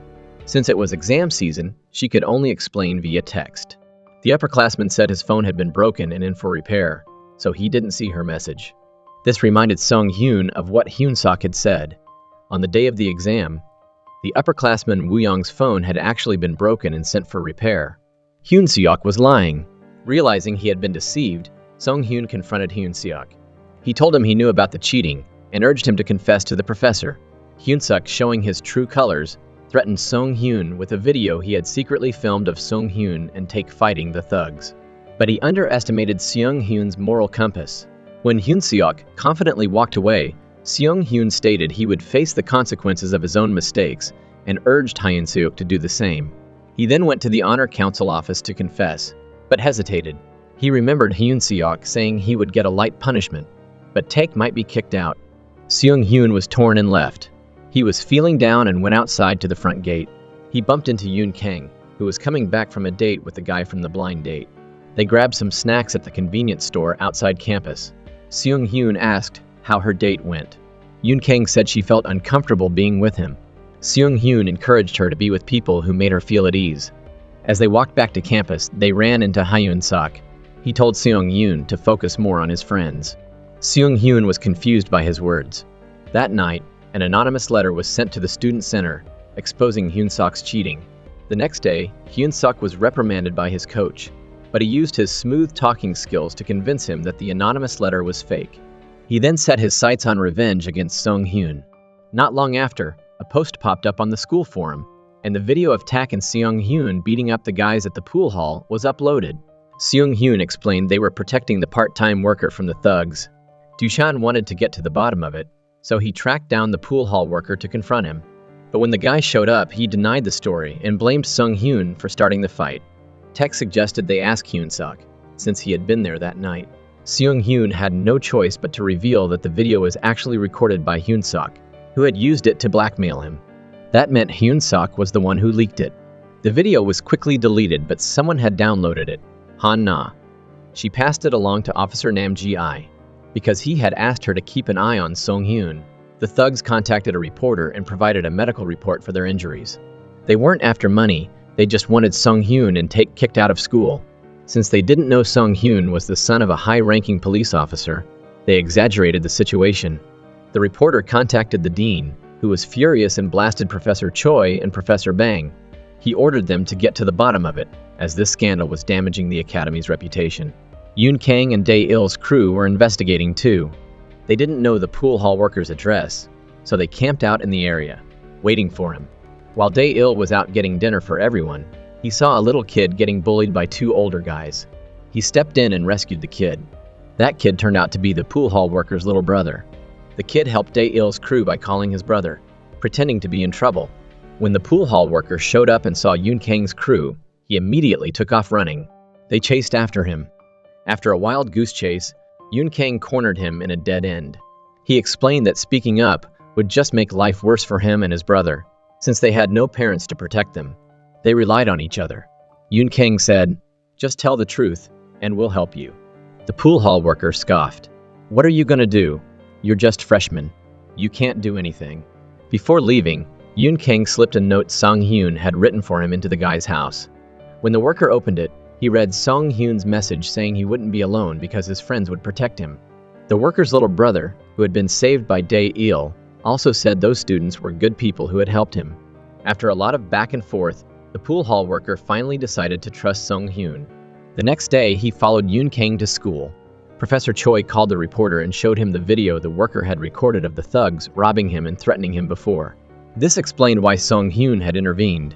Since it was exam season, she could only explain via text. The upperclassman said his phone had been broken and in for repair, so he didn't see her message. This reminded Seung-hyun of what Hyun-seok had said. On the day of the exam, the upperclassman Woo-young's phone had actually been broken and sent for repair. Hyun-seok was lying. Realizing he had been deceived, Seung-hyun confronted Hyun-seok. He told him he knew about the cheating and urged him to confess to the professor. Hyun-seok, showing his true colors, threatened Seung-hyun with a video he had secretly filmed of Seung-hyun and Taek fighting the thugs. But he underestimated Seung-hyun's moral compass. When Hyun-seok confidently walked away, Seung-hyun stated he would face the consequences of his own mistakes and urged Hyun-seok to do the same. He then went to the Honor Council office to confess, but hesitated. He remembered Hyun Seok saying he would get a light punishment, but Taek might be kicked out. Seung Hyun was torn and left. He was feeling down and went outside to the front gate. He bumped into Yoon Kang, who was coming back from a date with the guy from the blind date. They grabbed some snacks at the convenience store outside campus. Seung Hyun asked how her date went. Yoon Kang said she felt uncomfortable being with him. Seung Hyun encouraged her to be with people who made her feel at ease. As they walked back to campus, they ran into Hyun Sok. He told Seung Hyun to focus more on his friends. Seung Hyun was confused by his words. That night, an anonymous letter was sent to the student center, exposing Hyun Sok's cheating. The next day, Hyun Sok was reprimanded by his coach, but he used his smooth talking skills to convince him that the anonymous letter was fake. He then set his sights on revenge against Seung Hyun. Not long after, a post popped up on the school forum, and the video of Tak and Seung Hyun beating up the guys at the pool hall was uploaded. Seung Hyun explained they were protecting the part-time worker from the thugs. Dushan wanted to get to the bottom of it, so he tracked down the pool hall worker to confront him. But when the guy showed up, he denied the story and blamed Seung Hyun for starting the fight. Tak suggested they ask Hyun Sok, since he had been there that night. Seung Hyun had no choice but to reveal that the video was actually recorded by Hyun Sok, who had used it to blackmail him. That meant Hyun Sok was the one who leaked it. The video was quickly deleted, but someone had downloaded it, Han Na. She passed it along to Officer Nam Ji-I, because he had asked her to keep an eye on Seung Hyun. The thugs contacted a reporter and provided a medical report for their injuries. They weren't after money, they just wanted Seung Hyun and Taek kicked out of school. Since they didn't know Seung Hyun was the son of a high-ranking police officer, they exaggerated the situation. The reporter contacted the dean, who was furious and blasted Professor Choi and Professor Bang. He ordered them to get to the bottom of it, as this scandal was damaging the academy's reputation. Yoon Kang and Dae-il's crew were investigating too. They didn't know the pool hall worker's address, so they camped out in the area, waiting for him. While Dae-il was out getting dinner for everyone, he saw a little kid getting bullied by two older guys. He stepped in and rescued the kid. That kid turned out to be the pool hall worker's little brother. The kid helped Dae-il's crew by calling his brother, pretending to be in trouble. When the pool hall worker showed up and saw Yoon Kang's crew, he immediately took off running. They chased after him. After a wild goose chase, Yoon Kang cornered him in a dead end. He explained that speaking up would just make life worse for him and his brother, since they had no parents to protect them. They relied on each other. Yoon Kang said, "Just tell the truth, and we'll help you." The pool hall worker scoffed. "What are you gonna do? You're just freshmen. You can't do anything." Before leaving, Yoon Kang slipped a note Seung Hyun had written for him into the guy's house. When the worker opened it, he read Seung Hyun's message saying he wouldn't be alone because his friends would protect him. The worker's little brother, who had been saved by Dae-il, also said those students were good people who had helped him. After a lot of back and forth, the pool hall worker finally decided to trust Seung Hyun. The next day, he followed Yoon Kang to school. Professor Choi called the reporter and showed him the video the worker had recorded of the thugs robbing him and threatening him before. This explained why Seung Hyun had intervened.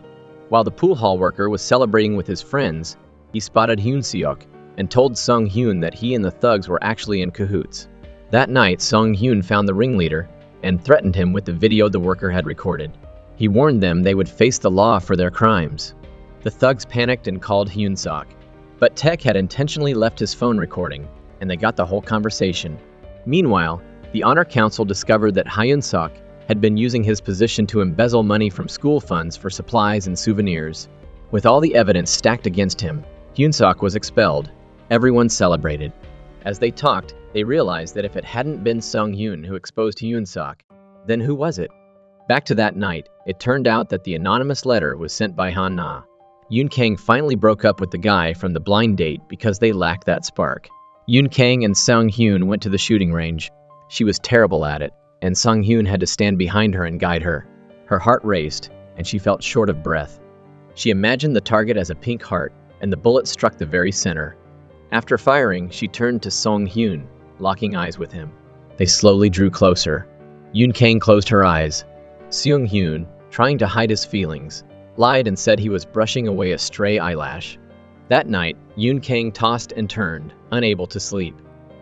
While the pool hall worker was celebrating with his friends, he spotted Hyun Seok and told Seung Hyun that he and the thugs were actually in cahoots. That night, Seung Hyun found the ringleader and threatened him with the video the worker had recorded. He warned them they would face the law for their crimes. The thugs panicked and called Hyun Sok, but Taek had intentionally left his phone recording, and they got the whole conversation. Meanwhile, the Honor Council discovered that Hyun Sok had been using his position to embezzle money from school funds for supplies and souvenirs. With all the evidence stacked against him, Hyun Sok was expelled. Everyone celebrated. As they talked, they realized that if it hadn't been Seung Hyun who exposed Hyun Sok, then who was it? Back to that night, it turned out that the anonymous letter was sent by Han Na. Yoon Kang finally broke up with the guy from the blind date because they lacked that spark. Yoon Kang and Seung Hyun went to the shooting range. She was terrible at it, and Seung Hyun had to stand behind her and guide her. Her heart raced, and she felt short of breath. She imagined the target as a pink heart, and the bullet struck the very center. After firing, she turned to Seung Hyun, locking eyes with him. They slowly drew closer. Yoon Kang closed her eyes. Seung Hyun, trying to hide his feelings, lied and said he was brushing away a stray eyelash. That night, Yoon Kang tossed and turned, unable to sleep.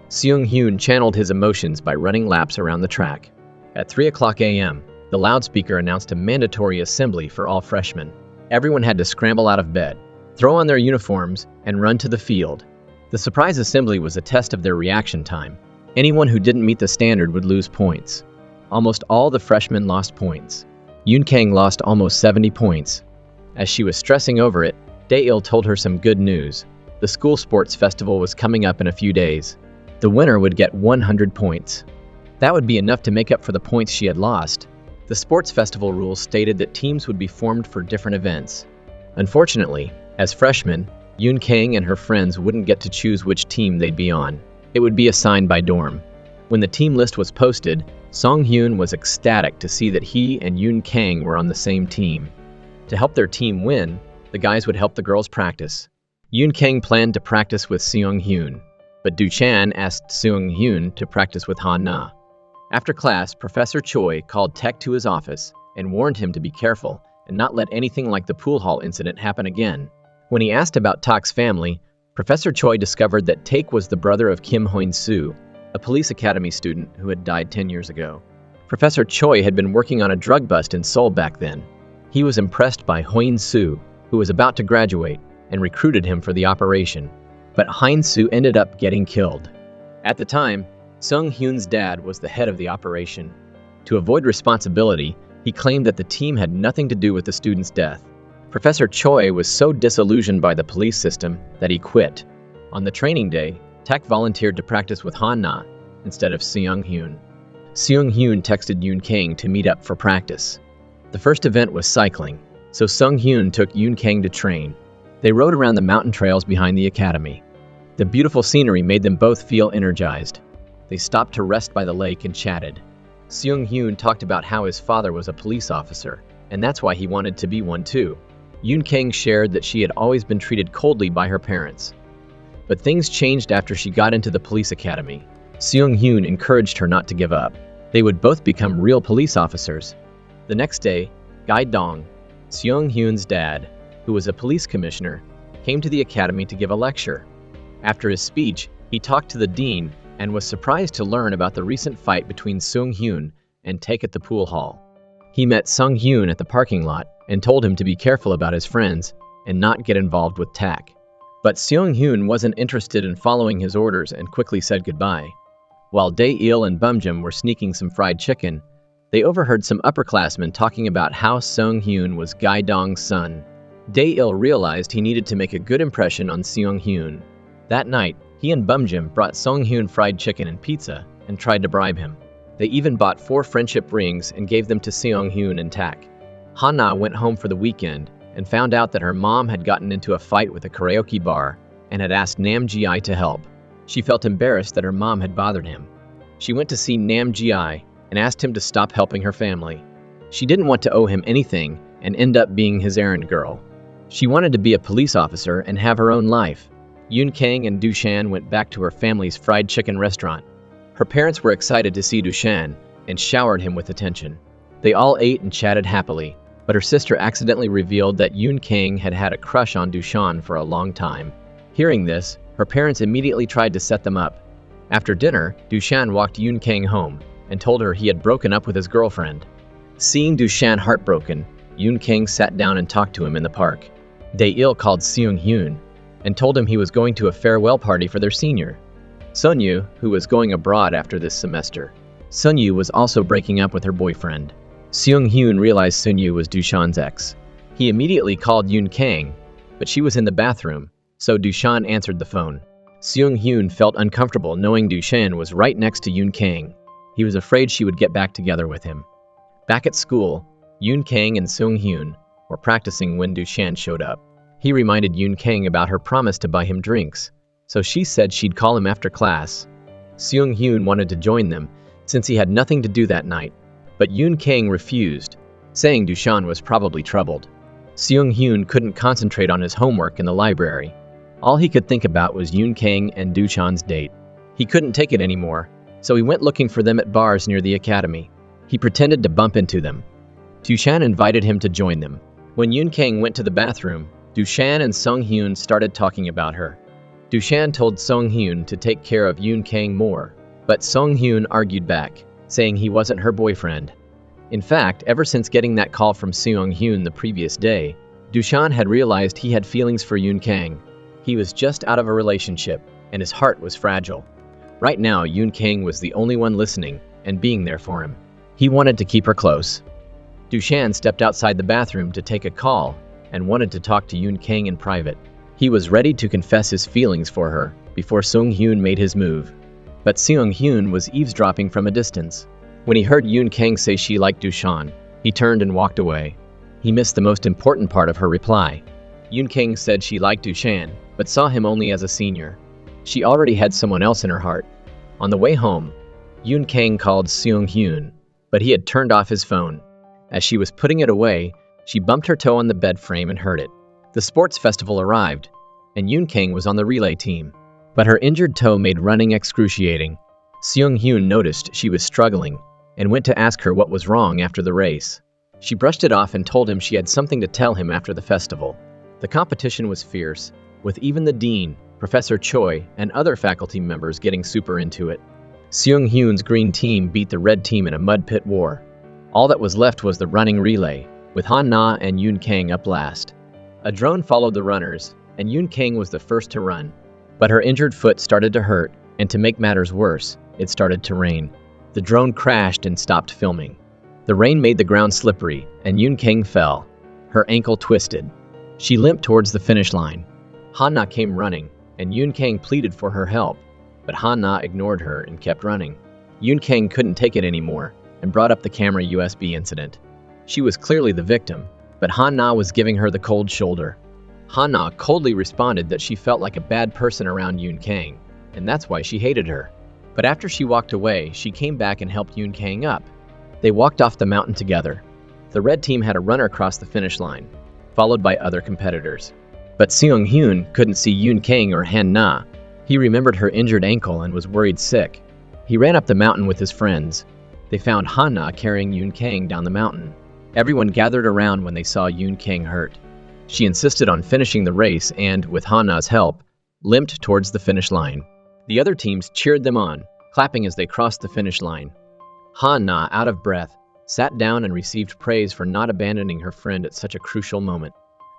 Seung Hyun channeled his emotions by running laps around the track. At 3:00 a.m., the loudspeaker announced a mandatory assembly for all freshmen. Everyone had to scramble out of bed, throw on their uniforms, and run to the field. The surprise assembly was a test of their reaction time. Anyone who didn't meet the standard would lose points. Almost all the freshmen lost points. Yoon Kang lost almost 70 points. As she was stressing over it, Dae-il told her some good news. The school sports festival was coming up in a few days. The winner would get 100 points. That would be enough to make up for the points she had lost. The sports festival rules stated that teams would be formed for different events. Unfortunately, as freshmen, Yoon Kang and her friends wouldn't get to choose which team they'd be on. It would be assigned by dorm. When the team list was posted, Song Hyun was ecstatic to see that he and Yoon Kang were on the same team. To help their team win, the guys would help the girls practice. Yoon Kang planned to practice with Seung Hyun, but Du Chan asked Seung Hyun to practice with Han Na. After class, Professor Choi called Taek to his office and warned him to be careful and not let anything like the pool hall incident happen again. When he asked about Taek's family, Professor Choi discovered that Taek was the brother of Kim Hoin-soo, a police academy student who had died 10 years ago. Professor Choi had been working on a drug bust in Seoul back then. He was impressed by Hoin-soo, who was about to graduate, and recruited him for the operation. But Hoin-soo ended up getting killed. At the time, Seung Hyun's dad was the head of the operation. To avoid responsibility, he claimed that the team had nothing to do with the student's death. Professor Choi was so disillusioned by the police system that he quit. On the training day, Taek volunteered to practice with Han Na instead of Seung Hyun. Seung Hyun texted Yoon Kang to meet up for practice. The first event was cycling, so Seung Hyun took Yoon Kang to train. They rode around the mountain trails behind the academy. The beautiful scenery made them both feel energized. They stopped to rest by the lake and chatted. Seung Hyun talked about how his father was a police officer, and that's why he wanted to be one too. Yoon Kang shared that she had always been treated coldly by her parents. But things changed after she got into the police academy. Seung Hyun encouraged her not to give up. They would both become real police officers. The next day, Gai Dong, Seung Hyun's dad, who was a police commissioner, came to the academy to give a lecture. After his speech, he talked to the dean and was surprised to learn about the recent fight between Seung Hyun and Taek at the pool hall. He met Seung Hyun at the parking lot and told him to be careful about his friends and not get involved with Taek. But Seung Hyun wasn't interested in following his orders and quickly said goodbye. While Dae-il and Bumjum were sneaking some fried chicken, they overheard some upperclassmen talking about how Seung Hyun was Gai Dong's son. Dae-il realized he needed to make a good impression on Seung Hyun. That night, he and Bumjum brought Seung Hyun fried chicken and pizza and tried to bribe him. They even bought 4 friendship rings and gave them to Seung Hyun and Taek. Han Na went home for the weekend and found out that her mom had gotten into a fight with a karaoke bar and had asked Nam Ji-ai to help. She felt embarrassed that her mom had bothered him. She went to see Nam Ji-ai and asked him to stop helping her family. She didn't want to owe him anything and end up being his errand girl. She wanted to be a police officer and have her own life. Yoon Kang and Du Shan went back to her family's fried chicken restaurant. Her parents were excited to see Du Shan and showered him with attention. They all ate and chatted happily, but her sister accidentally revealed that Yoon Kang had had a crush on Du Shan for a long time. Hearing this, her parents immediately tried to set them up. After dinner, Du Shan walked Yoon Kang home and told her he had broken up with his girlfriend. Seeing Du Shan heartbroken, Yoon Kang sat down and talked to him in the park. Dae-il called Seung Hyun and told him he was going to a farewell party for their senior. Sunyu, who was going abroad after this semester. Sunyu was also breaking up with her boyfriend. Seung Hyun realized Sunyu was Du Shan's ex. He immediately called Yoon Kang, but she was in the bathroom, so Du Shan answered the phone. Seung Hyun felt uncomfortable knowing Du Shan was right next to Yoon Kang. He was afraid she would get back together with him. Back at school, Yoon Kang and Seung Hyun were practicing when Du Shan showed up. He reminded Yoon Kang about her promise to buy him drinks, so she said she'd call him after class. Seung Hyun wanted to join them since he had nothing to do that night, but Yoon Kang refused, saying Du Shan was probably troubled. Seung Hyun couldn't concentrate on his homework in the library. All he could think about was Yoon Kang and Du Shan's date. He couldn't take it anymore, so he went looking for them at bars near the academy. He pretended to bump into them. Du Shan invited him to join them. When Yoon Kang went to the bathroom, Du Shan and Seung Hyun started talking about her. Du Shan told Seung Hyun to take care of Yoon Kang more, but Seung Hyun argued back, saying he wasn't her boyfriend. In fact, ever since getting that call from Seung Hyun the previous day, Dushan had realized he had feelings for Yoon Kang. He was just out of a relationship, and his heart was fragile. Right now, Yoon Kang was the only one listening and being there for him. He wanted to keep her close. Dushan stepped outside the bathroom to take a call and wanted to talk to Yoon Kang in private. He was ready to confess his feelings for her before Sung Hyun made his move. But Seung Hyun was eavesdropping from a distance. When he heard Yoon Kang say she liked Dushan, he turned and walked away. He missed the most important part of her reply. Yoon Kang said she liked Dushan, but saw him only as a senior. She already had someone else in her heart. On the way home, Yoon Kang called Seung Hyun, but he had turned off his phone. As she was putting it away, she bumped her toe on the bed frame and hurt it. The sports festival arrived, and Yoon Kang was on the relay team. But her injured toe made running excruciating. Seung Hyun noticed she was struggling and went to ask her what was wrong after the race. She brushed it off and told him she had something to tell him after the festival. The competition was fierce, with even the dean, Professor Choi, and other faculty members getting super into it. Seung Hyun's green team beat the red team in a mud pit war. All that was left was the running relay, with Han Na and Yoon Kang up last. A drone followed the runners, and Yoon Kang was the first to run. But her injured foot started to hurt, and to make matters worse, it started to rain. The drone crashed and stopped filming. The rain made the ground slippery, and Yoon Kang fell. Her ankle twisted. She limped towards the finish line. Han-na came running, and Yoon Kang pleaded for her help, but Han-na ignored her and kept running. Yoon Kang couldn't take it anymore, and brought up the camera USB incident. She was clearly the victim, but Han-na was giving her the cold shoulder. Han-na coldly responded that she felt like a bad person around Yoon Kang, and that's why she hated her. But after she walked away, she came back and helped Yoon Kang up. They walked off the mountain together. The red team had a runner cross the finish line, followed by other competitors. But Seung Hyun couldn't see Yoon Kang or Han-na. He remembered her injured ankle and was worried sick. He ran up the mountain with his friends. They found Han-na carrying Yoon Kang down the mountain. Everyone gathered around when they saw Yoon Kang hurt. She insisted on finishing the race and, with Han-na's help, limped towards the finish line. The other teams cheered them on, clapping as they crossed the finish line. Han-na, out of breath, sat down and received praise for not abandoning her friend at such a crucial moment.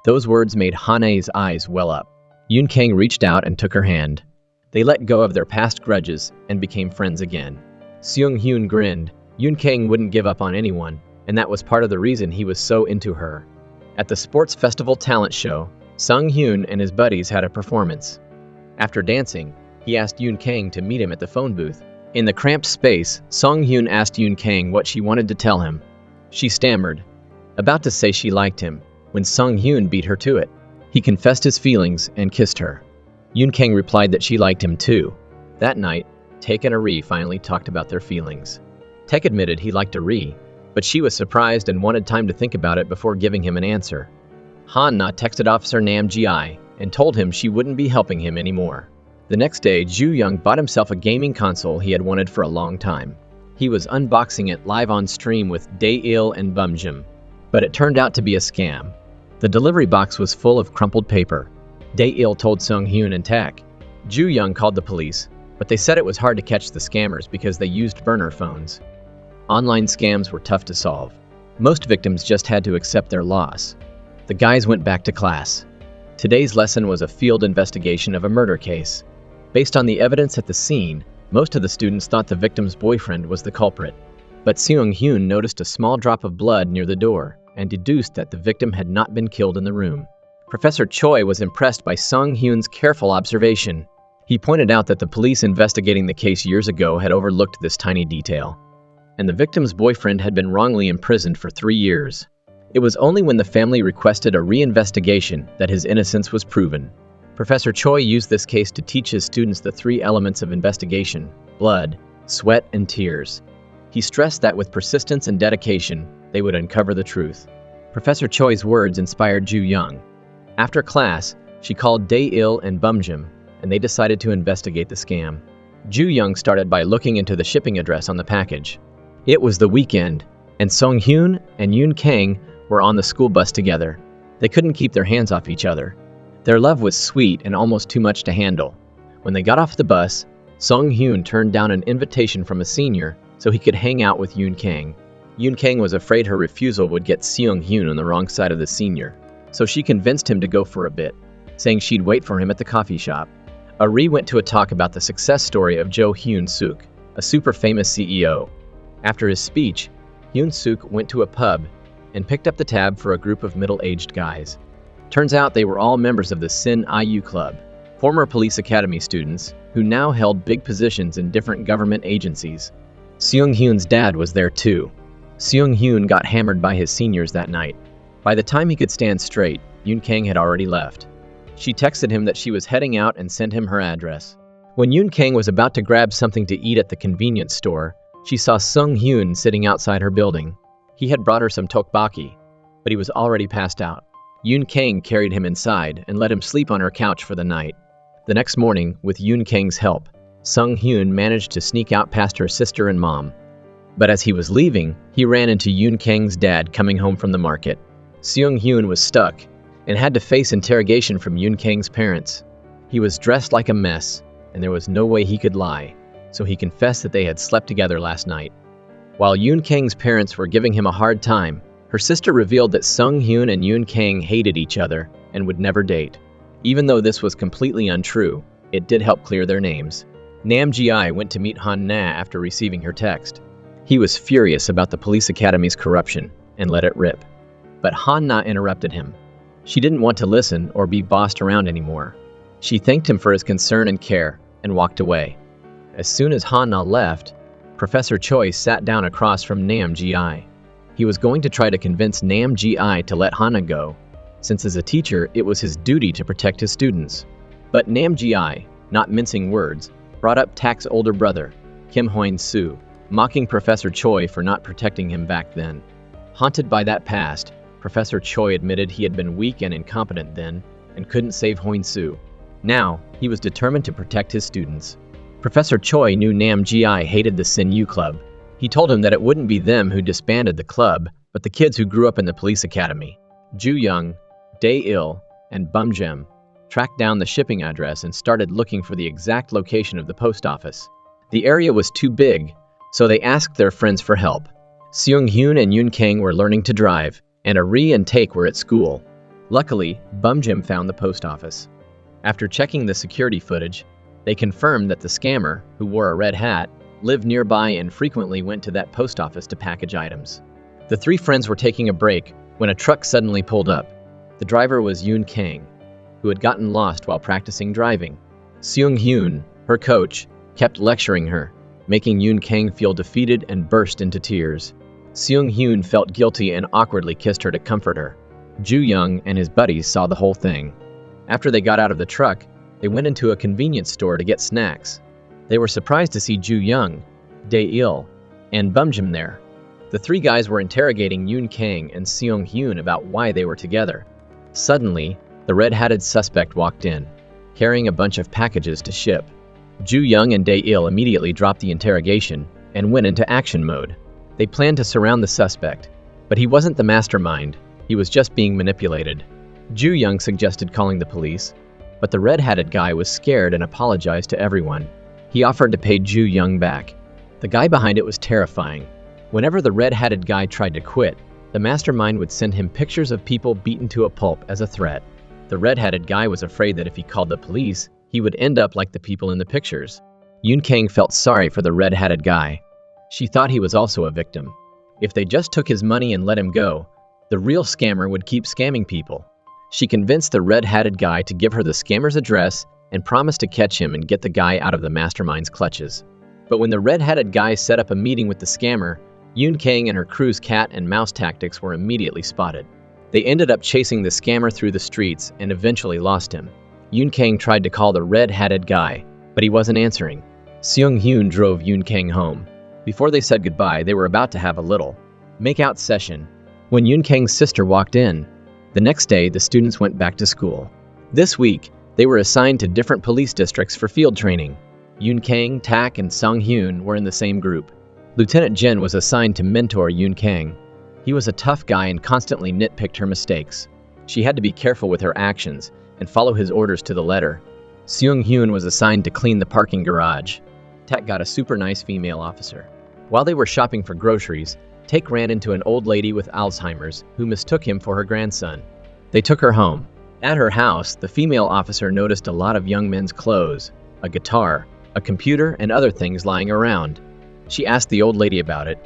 Those words made Han-na's eyes well up. Yoon Kang reached out and took her hand. They let go of their past grudges and became friends again. Seung Hyun grinned. Yoon Kang wouldn't give up on anyone, and that was part of the reason he was so into her. At the Sports Festival talent show, Sung Hyun and his buddies had a performance. After dancing, he asked Yoon Kang to meet him at the phone booth. In the cramped space, Sung Hyun asked Yoon Kang what she wanted to tell him. She stammered, about to say she liked him, when Sung Hyun beat her to it. He confessed his feelings and kissed her. Yoon Kang replied that she liked him too. That night, Taek and Ari finally talked about their feelings. Taek admitted he liked Ari, but she was surprised and wanted time to think about it before giving him an answer. Han-na texted Officer Nam Ji and told him she wouldn't be helping him anymore. The next day, Ju Young bought himself a gaming console he had wanted for a long time. He was unboxing it live on stream with Dae-il and Bumjim, but it turned out to be a scam. The delivery box was full of crumpled paper. Dae-il told Sung Hyun and Taek. Ju Young called the police, but they said it was hard to catch the scammers because they used burner phones. Online scams were tough to solve. Most victims just had to accept their loss. The guys went back to class. Today's lesson was a field investigation of a murder case. Based on the evidence at the scene, most of the students thought the victim's boyfriend was the culprit. But Seung Hyun noticed a small drop of blood near the door and deduced that the victim had not been killed in the room. Professor Choi was impressed by Sung Hyun's careful observation. He pointed out that the police investigating the case years ago had overlooked this tiny detail, and the victim's boyfriend had been wrongly imprisoned for 3 years. It was only when the family requested a reinvestigation that his innocence was proven. Professor Choi used this case to teach his students the 3 elements of investigation: blood, sweat, and tears. He stressed that with persistence and dedication, they would uncover the truth. Professor Choi's words inspired Ju Young. After class, she called Dae-il and Bumjim, and they decided to investigate the scam. Ju Young started by looking into the shipping address on the package. It was the weekend, and Sung Hyun and Yoon Kang were on the school bus together. They couldn't keep their hands off each other. Their love was sweet and almost too much to handle. When they got off the bus, Sung Hyun turned down an invitation from a senior so he could hang out with Yoon Kang. Yoon Kang was afraid her refusal would get Seung Hyun on the wrong side of the senior. so she convinced him to go for a bit, saying she'd wait for him at the coffee shop. Ari went to a talk about the success story of Jo Hyun-suk, a super famous CEO. After his speech, Hyun-suk went to a pub and picked up the tab for a group of middle-aged guys. Turns out they were all members of the Sin IU Club, former police academy students who now held big positions in different government agencies. Seung-hyun's dad was there too. Seung-hyun got hammered by his seniors that night. By the time he could stand straight, Yoon Kang had already left. She texted him that she was heading out and sent him her address. When Yoon Kang was about to grab something to eat at the convenience store, she saw Seung-hyun sitting outside her building. He had brought her some tteokbokki, but he was already passed out. Yoon Kang carried him inside and let him sleep on her couch for the night. The next morning, with Yoon Kang's help, Seung-hyun managed to sneak out past her sister and mom. But as he was leaving, he ran into Yoon Kang's dad coming home from the market. Seung-hyun was stuck and had to face interrogation from Yoon Kang's parents. He was dressed like a mess, and there was no way he could lie, so he confessed that they had slept together last night. While Yoon Kang's parents were giving him a hard time, her sister revealed that Seung-hyun and Yoon Kang hated each other and would never date. Even though this was completely untrue, it did help clear their names. Nam Ji-I went to meet Han Na after receiving her text. He was furious about the police academy's corruption and let it rip. But Han Na interrupted him. She didn't want to listen or be bossed around anymore. She thanked him for his concern and care and walked away. As soon as Han Na left, Professor Choi sat down across from Nam Ji-I. He was going to try to convince Nam Ji-I to let Han Na go, since as a teacher it was his duty to protect his students. But Nam Ji-I, not mincing words, brought up Tak's older brother, Kim Hyun-soo, mocking Professor Choi for not protecting him back then. Haunted by that past, Professor Choi admitted he had been weak and incompetent then and couldn't save Hyun-soo. Now, he was determined to protect his students. Professor Choi knew Nam Ji-I hated the Sin U Club. He told him that it wouldn't be them who disbanded the club, but the kids who grew up in the police academy. Ju Young, Dae-il, and Bum Jem tracked down the shipping address and started looking for the exact location of the post office. The area was too big, so they asked their friends for help. Seung-hyun and Yoon Kang were learning to drive, and Ari and Taek were at school. Luckily, Bum Jem found the post office. After checking the security footage, they confirmed that the scammer, who wore a red hat, lived nearby and frequently went to that post office to package items. The three friends were taking a break when a truck suddenly pulled up. The driver was Yoon Kang, who had gotten lost while practicing driving. Seung-hyun, her coach, kept lecturing her, making Yoon Kang feel defeated and burst into tears. Seung-hyun felt guilty and awkwardly kissed her to comfort her. Ju Young and his buddies saw the whole thing. After they got out of the truck, they went into a convenience store to get snacks. They were surprised to see Ju Young, Dae-il, and Bum Jem there. The three guys were interrogating Yoon Kang and Seung-hyun about why they were together. Suddenly, the red-hatted suspect walked in, carrying a bunch of packages to ship. Ju Young and Dae-il immediately dropped the interrogation and went into action mode. They planned to surround the suspect, but he wasn't the mastermind, he was just being manipulated. Ju Young suggested calling the police, but the red-hatted guy was scared and apologized to everyone. He offered to pay Ju Young back. The guy behind it was terrifying. Whenever the red-hatted guy tried to quit, the mastermind would send him pictures of people beaten to a pulp as a threat. The red-hatted guy was afraid that if he called the police, he would end up like the people in the pictures. Yoon Kang felt sorry for the red-hatted guy. She thought he was also a victim. If they just took his money and let him go, the real scammer would keep scamming people. She convinced the red-hatted guy to give her the scammer's address and promised to catch him and get the guy out of the mastermind's clutches. But when the red-hatted guy set up a meeting with the scammer, Yoon Kang and her crew's cat and mouse tactics were immediately spotted. They ended up chasing the scammer through the streets and eventually lost him. Yoon Kang tried to call the red-hatted guy, but he wasn't answering. Seung-hyun drove Yoon Kang home. Before they said goodbye, they were about to have a little make-out session when Yoon Kang's sister walked in. The next day, the students went back to school. This week, they were assigned to different police districts for field training. Yoon Kang, Tak, and Seung-hyun were in the same group. Lieutenant Jin was assigned to mentor Yoon Kang. He was a tough guy and constantly nitpicked her mistakes. She had to be careful with her actions and follow his orders to the letter. Seung-hyun was assigned to clean the parking garage. Tak got a super nice female officer. While they were shopping for groceries, Tak ran into an old lady with Alzheimer's who mistook him for her grandson. They took her home. At her house, the female officer noticed a lot of young men's clothes, a guitar, a computer, and other things lying around. She asked the old lady about it,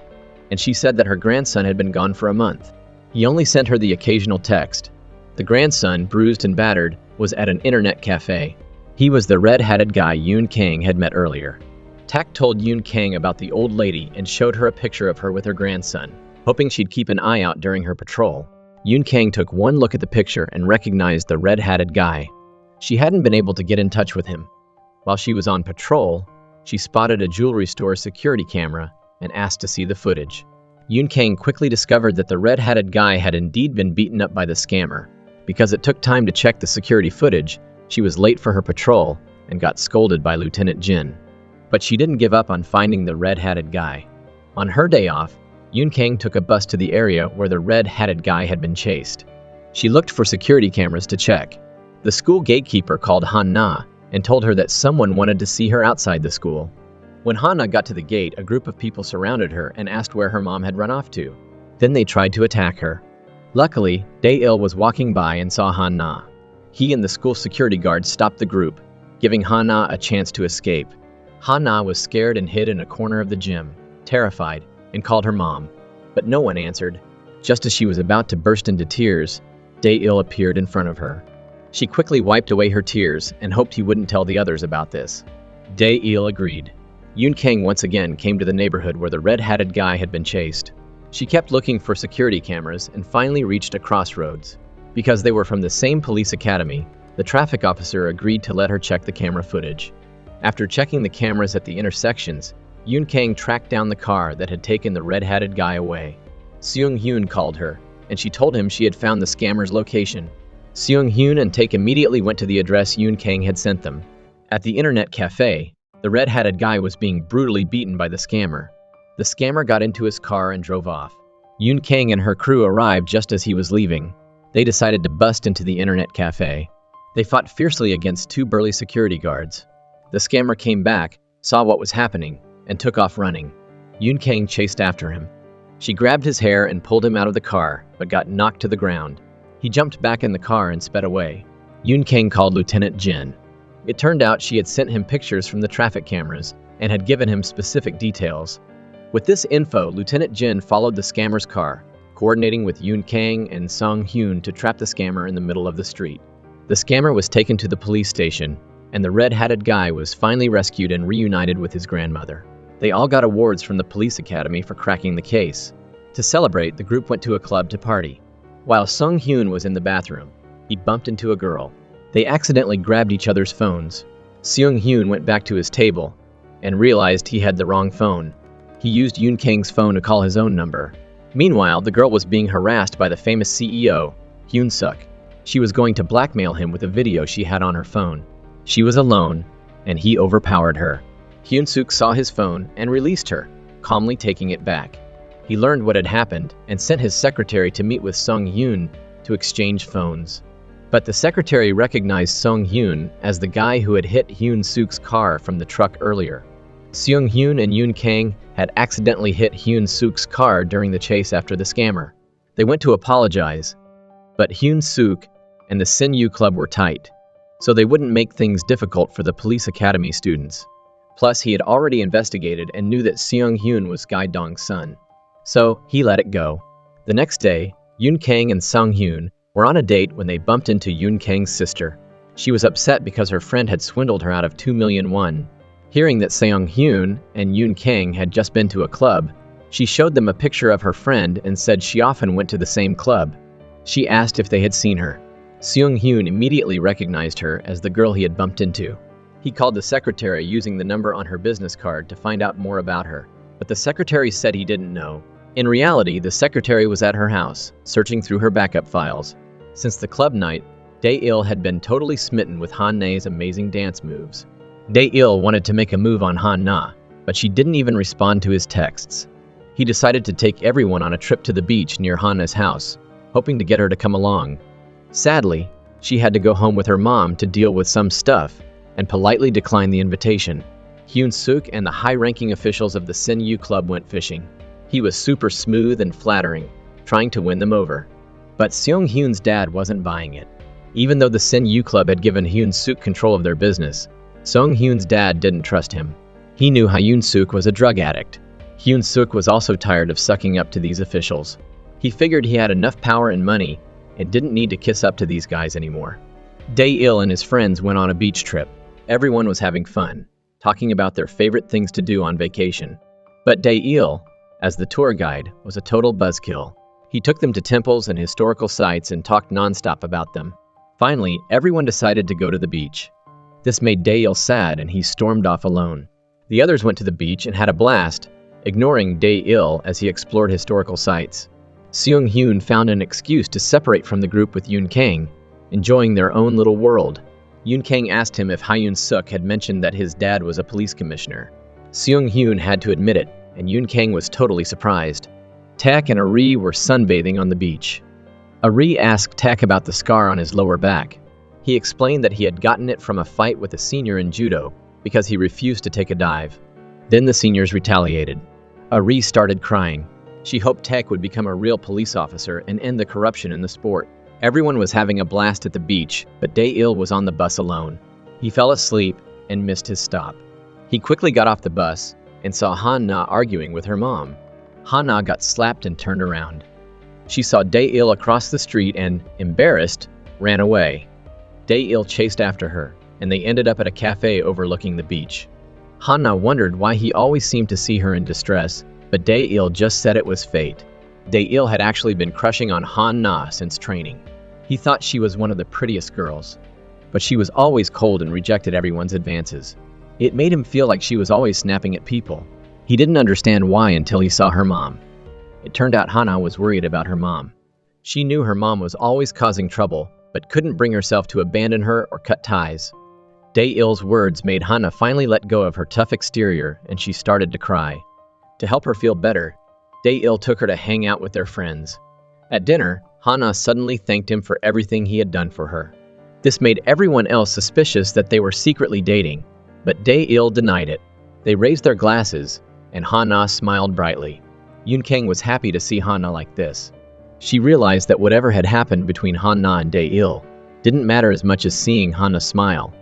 and she said that her grandson had been gone for a month. He only sent her the occasional text. The grandson, bruised and battered, was at an internet cafe. He was the red-hatted guy Yoon Kang had met earlier. Tak told Yoon Kang about the old lady and showed her a picture of her with her grandson, hoping she'd keep an eye out during her patrol. Yoon Kang took one look at the picture and recognized the red-hatted guy. She hadn't been able to get in touch with him. While she was on patrol, she spotted a jewelry store security camera and asked to see the footage. Yoon Kang quickly discovered that the red-hatted guy had indeed been beaten up by the scammer. Because it took time to check the security footage, she was late for her patrol and got scolded by Lieutenant Jin. But she didn't give up on finding the red-hatted guy. On her day off, Yoon Kang took a bus to the area where the red-hatted guy had been chased. She looked for security cameras to check. The school gatekeeper called Han Na and told her that someone wanted to see her outside the school. When Han Na got to the gate, a group of people surrounded her and asked where her mom had run off to. Then they tried to attack her. Luckily, Dae-il was walking by and saw Han Na. He and the school security guard stopped the group, giving Han Na a chance to escape. Han Na was scared and hid in a corner of the gym, terrified, and called her mom. But no one answered. Just as she was about to burst into tears, Dae-il appeared in front of her. She quickly wiped away her tears and hoped he wouldn't tell the others about this. Dae-il agreed. Yoon Kang once again came to the neighborhood where the red-hatted guy had been chased. She kept looking for security cameras and finally reached a crossroads. Because they were from the same police academy, the traffic officer agreed to let her check the camera footage. After checking the cameras at the intersections, Yoon Kang tracked down the car that had taken the red-hatted guy away. Seung-hyun called her, and she told him she had found the scammer's location. Seung-hyun and Tak immediately went to the address Yoon Kang had sent them. At the internet cafe, the red-hatted guy was being brutally beaten by the scammer. The scammer got into his car and drove off. Yoon Kang and her crew arrived just as he was leaving. They decided to bust into the internet cafe. They fought fiercely against two burly security guards. The scammer came back, saw what was happening, and took off running. Yoon Kang chased after him. She grabbed his hair and pulled him out of the car, but got knocked to the ground. He jumped back in the car and sped away. Yoon Kang called Lieutenant Jin. It turned out she had sent him pictures from the traffic cameras and had given him specific details. With this info, Lieutenant Jin followed the scammer's car, coordinating with Yoon Kang and Seung-hyun to trap the scammer in the middle of the street. The scammer was taken to the police station, and the red-hatted guy was finally rescued and reunited with his grandmother. They all got awards from the police academy for cracking the case. To celebrate, the group went to a club to party. While Seung-hyun was in the bathroom, he bumped into a girl. They accidentally grabbed each other's phones. Seung-hyun went back to his table and realized he had the wrong phone. He used Yoon Kang's phone to call his own number. Meanwhile, the girl was being harassed by the famous CEO, Hyun Suk. She was going to blackmail him with a video she had on her phone. She was alone, and he overpowered her. Hyun Suk saw his phone and released her, calmly taking it back. He learned what had happened and sent his secretary to meet with Seung-hyun to exchange phones. But the secretary recognized Seung-hyun as the guy who had hit Hyun Suk's car from the truck earlier. Seung-hyun and Yoon Kang had accidentally hit Hyun Suk's car during the chase after the scammer. They went to apologize, but Hyun Suk and the Sin-yu Club were tight, so they wouldn't make things difficult for the police academy students. Plus, he had already investigated and knew that Seung-hyun was Gai Dong's son, so he let it go. The next day, Yoon Kang and Seung-hyun were on a date when they bumped into Yoon Kang's sister. She was upset because her friend had swindled her out of 2 million won. Hearing that Seung-hyun and Yoon Kang had just been to a club, she showed them a picture of her friend and said she often went to the same club. She asked if they had seen her. Seung-hyun immediately recognized her as the girl he had bumped into. He called the secretary using the number on her business card to find out more about her, but the secretary said he didn't know. In reality, the secretary was at her house, searching through her backup files. Since the club night, Dae-il had been totally smitten with Han Na's amazing dance moves. Dae-il wanted to make a move on Han Na, but she didn't even respond to his texts. He decided to take everyone on a trip to the beach near Han Na's house, hoping to get her to come along. Sadly, she had to go home with her mom to deal with some stuff and politely declined the invitation. Hyun Suk and the high-ranking officials of the Sin-yu Club went fishing. He was super smooth and flattering, trying to win them over. But Seung Hyun's dad wasn't buying it. Even though the Sin Yu Club had given Hyun Suk control of their business, Seung Hyun's dad didn't trust him. He knew Hyun Suk was a drug addict. Hyun Suk was also tired of sucking up to these officials. He figured he had enough power and money and didn't need to kiss up to these guys anymore. Dae-il and his friends went on a beach trip. Everyone was having fun, talking about their favorite things to do on vacation. But Dae-il, as the tour guide, was a total buzzkill. He took them to temples and historical sites and talked nonstop about them. Finally, everyone decided to go to the beach. This made Dae-il sad and he stormed off alone. The others went to the beach and had a blast, ignoring Dae-il as he explored historical sites. Seung Hyun found an excuse to separate from the group with Yoon Kang, enjoying their own little world. Yoon Kang asked him if Hyun Suk had mentioned that his dad was a police commissioner. Seung Hyun had to admit it, and Yoon Kang was totally surprised. Tak and Ari were sunbathing on the beach. Ari asked Tak about the scar on his lower back. He explained that he had gotten it from a fight with a senior in judo because he refused to take a dive. Then the seniors retaliated. Ari started crying. She hoped Tak would become a real police officer and end the corruption in the sport. Everyone was having a blast at the beach, but Dae-il was on the bus alone. He fell asleep and missed his stop. He quickly got off the bus and saw Han-na arguing with her mom. Han-na got slapped and turned around. She saw Dae-il across the street and, embarrassed, ran away. Dae-il chased after her, and they ended up at a cafe overlooking the beach. Han-na wondered why he always seemed to see her in distress, but Dae-il just said it was fate. Dae-il had actually been crushing on Han-na since training. He thought she was one of the prettiest girls, but she was always cold and rejected everyone's advances. It made him feel like she was always snapping at people. He didn't understand why until he saw her mom. It turned out Han-na was worried about her mom. She knew her mom was always causing trouble, but couldn't bring herself to abandon her or cut ties. Dae-il's words made Han-na finally let go of her tough exterior, and she started to cry. To help her feel better, Dae-il took her to hang out with their friends. At dinner, Han-na suddenly thanked him for everything he had done for her. This made everyone else suspicious that they were secretly dating, but Dae-il denied it. They raised their glasses, and Han-na smiled brightly. Yoon Kang was happy to see Han-na like this. She realized that whatever had happened between Han-na and Dae-il didn't matter as much as seeing Han-na smile.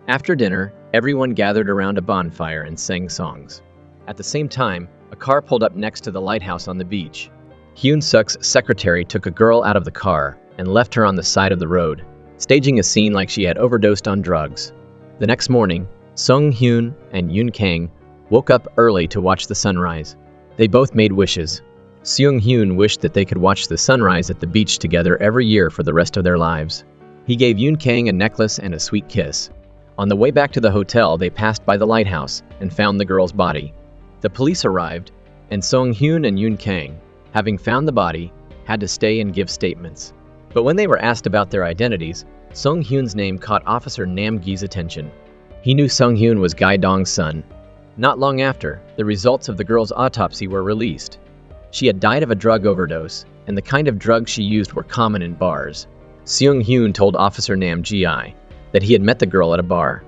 After dinner, everyone gathered around a bonfire and sang songs. At the same time, a car pulled up next to the lighthouse on the beach. Hyun Suk's secretary took a girl out of the car and left her on the side of the road, staging a scene like she had overdosed on drugs. The next morning, Seung Hyun and Yoon Kang woke up early to watch the sunrise. They both made wishes. Seung Hyun wished that they could watch the sunrise at the beach together every year for the rest of their lives. He gave Yoon Kang a necklace and a sweet kiss. On the way back to the hotel, they passed by the lighthouse and found the girl's body. The police arrived, and Seung Hyun and Yoon Kang, having found the body, had to stay and give statements. But when they were asked about their identities, Seung Hyun's name caught Officer Nam Gi's attention. He knew Seung Hyun was Gai Dong's son. Not long after, the results of the girl's autopsy were released. She had died of a drug overdose, and the kind of drugs she used were common in bars. Seung Hyun told Officer Nam Gi that he had met the girl at a bar.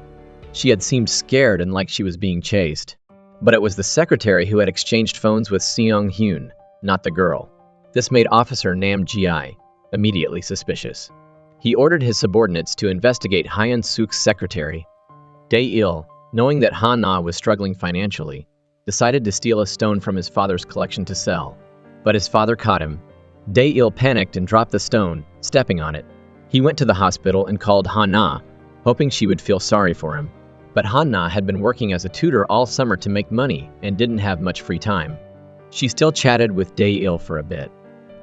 She had seemed scared and like she was being chased. But it was the secretary who had exchanged phones with Seung Hyun, not the girl. This made Officer Nam Gi immediately suspicious. He ordered his subordinates to investigate Hyun Suk's secretary. Dae-il, knowing that Han-na was struggling financially, decided to steal a stone from his father's collection to sell. But his father caught him. Dae-il panicked and dropped the stone, stepping on it. He went to the hospital and called Han-na, hoping she would feel sorry for him. But Han-na had been working as a tutor all summer to make money and didn't have much free time. She still chatted with Dae-il for a bit.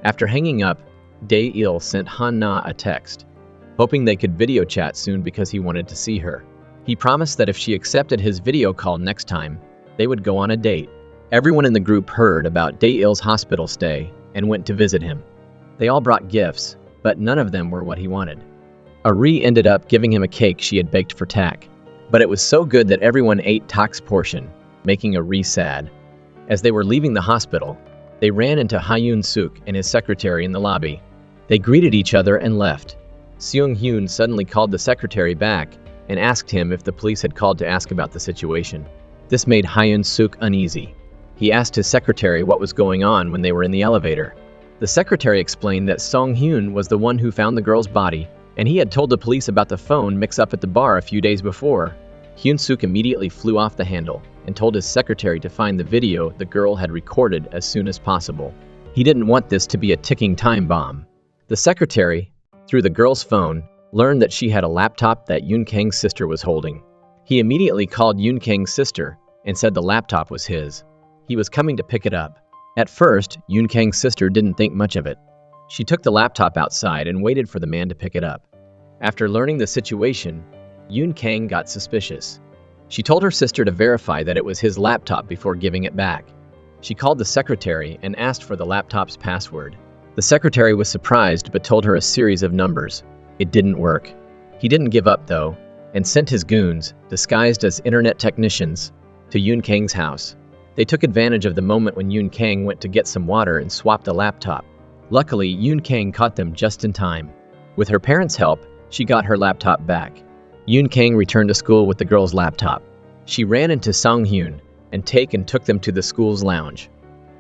After hanging up, Dae-il sent Han-na a text, hoping they could video chat soon because he wanted to see her. He promised that if she accepted his video call next time, they would go on a date. Everyone in the group heard about Dae-il's hospital stay and went to visit him. They all brought gifts, but none of them were what he wanted. Ari ended up giving him a cake she had baked for Tak, but it was so good that everyone ate Tak's portion, making Ari sad. As they were leaving the hospital, they ran into Hyun Suk and his secretary in the lobby. They greeted each other and left. Seung Hyun suddenly called the secretary back and asked him if the police had called to ask about the situation. This made Hyun Suk uneasy. He asked his secretary what was going on when they were in the elevator. The secretary explained that Song Hyun was the one who found the girl's body, and he had told the police about the phone mix-up at the bar a few days before. Hyun Suk immediately flew off the handle and told his secretary to find the video the girl had recorded as soon as possible. He didn't want this to be a ticking time bomb. The secretary, through the girl's phone, learned that she had a laptop that Yoon Kang's sister was holding. He immediately called Yoon Kang's sister and said the laptop was his. He was coming to pick it up. At first, Yoon Kang's sister didn't think much of it. She took the laptop outside and waited for the man to pick it up. After learning the situation, Yoon Kang got suspicious. She told her sister to verify that it was his laptop before giving it back. She called the secretary and asked for the laptop's password. The secretary was surprised but told her a series of numbers. It didn't work. He didn't give up though, and sent his goons, disguised as internet technicians, to Yoon Kang's house. They took advantage of the moment when Yoon Kang went to get some water and swapped the laptop. Luckily, Yoon Kang caught them just in time. With her parents' help, she got her laptop back. Yoon Kang returned to school with the girl's laptop. She ran into Song Hyun and took them to the school's lounge.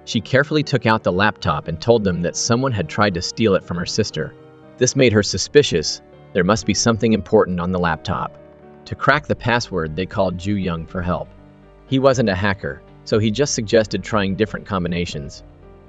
She carefully took out the laptop and told them that someone had tried to steal it from her sister. This made her suspicious. There must be something important on the laptop. To crack the password, they called Ju Young for help. He wasn't a hacker, so he just suggested trying different combinations.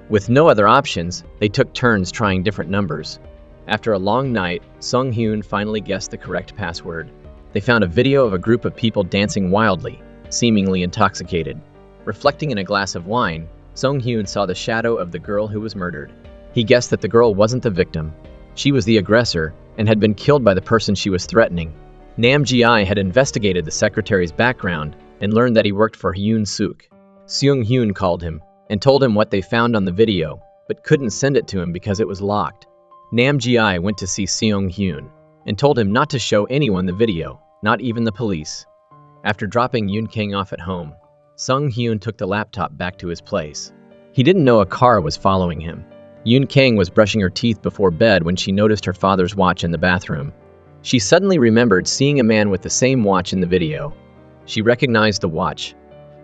With no other options, they took turns trying different numbers. After a long night, Song Hyun finally guessed the correct password. They found a video of a group of people dancing wildly, seemingly intoxicated. Reflecting in a glass of wine, Song Hyun saw the shadow of the girl who was murdered. He guessed that the girl wasn't the victim. She was the aggressor and had been killed by the person she was threatening. Nam Ji-I had investigated the secretary's background and learned that he worked for Hyun Suk. Seung Hyun called him and told him what they found on the video, but couldn't send it to him because it was locked. Nam Ji-I went to see Seung Hyun and told him not to show anyone the video, not even the police. After dropping Yoon Kang off at home, Sung Hyun took the laptop back to his place. He didn't know a car was following him. Yoon Kang was brushing her teeth before bed when she noticed her father's watch in the bathroom. She suddenly remembered seeing a man with the same watch in the video. She recognized the watch.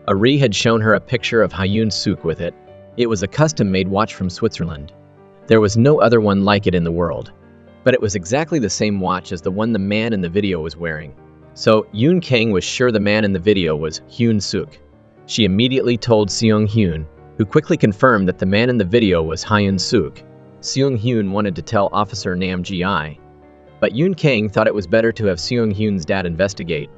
Ari had shown her a picture of Hyun Suk with it. It was a custom-made watch from Switzerland. There was no other one like it in the world. But it was exactly the same watch as the one the man in the video was wearing. So Yoon Kang was sure the man in the video was Hyun Suk. She immediately told Seung Hyun, who quickly confirmed that the man in the video was Hyun Suk. Seung Hyun wanted to tell Officer Nam Ji-I, but Yoon Kang thought it was better to have Seung Hyun's dad investigate.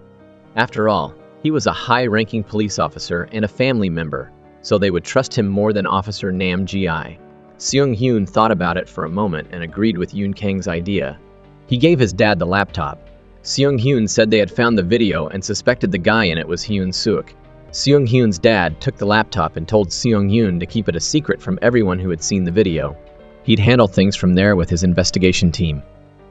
After all, he was a high-ranking police officer and a family member, so they would trust him more than Officer Nam Ji-I. Seung Hyun thought about it for a moment and agreed with Yoon Kang's idea. He gave his dad the laptop. Seung Hyun said they had found the video and suspected the guy in it was Hyun Suk. Seung Hyun's dad took the laptop and told Seung Hyun to keep it a secret from everyone who had seen the video. He'd handle things from there with his investigation team.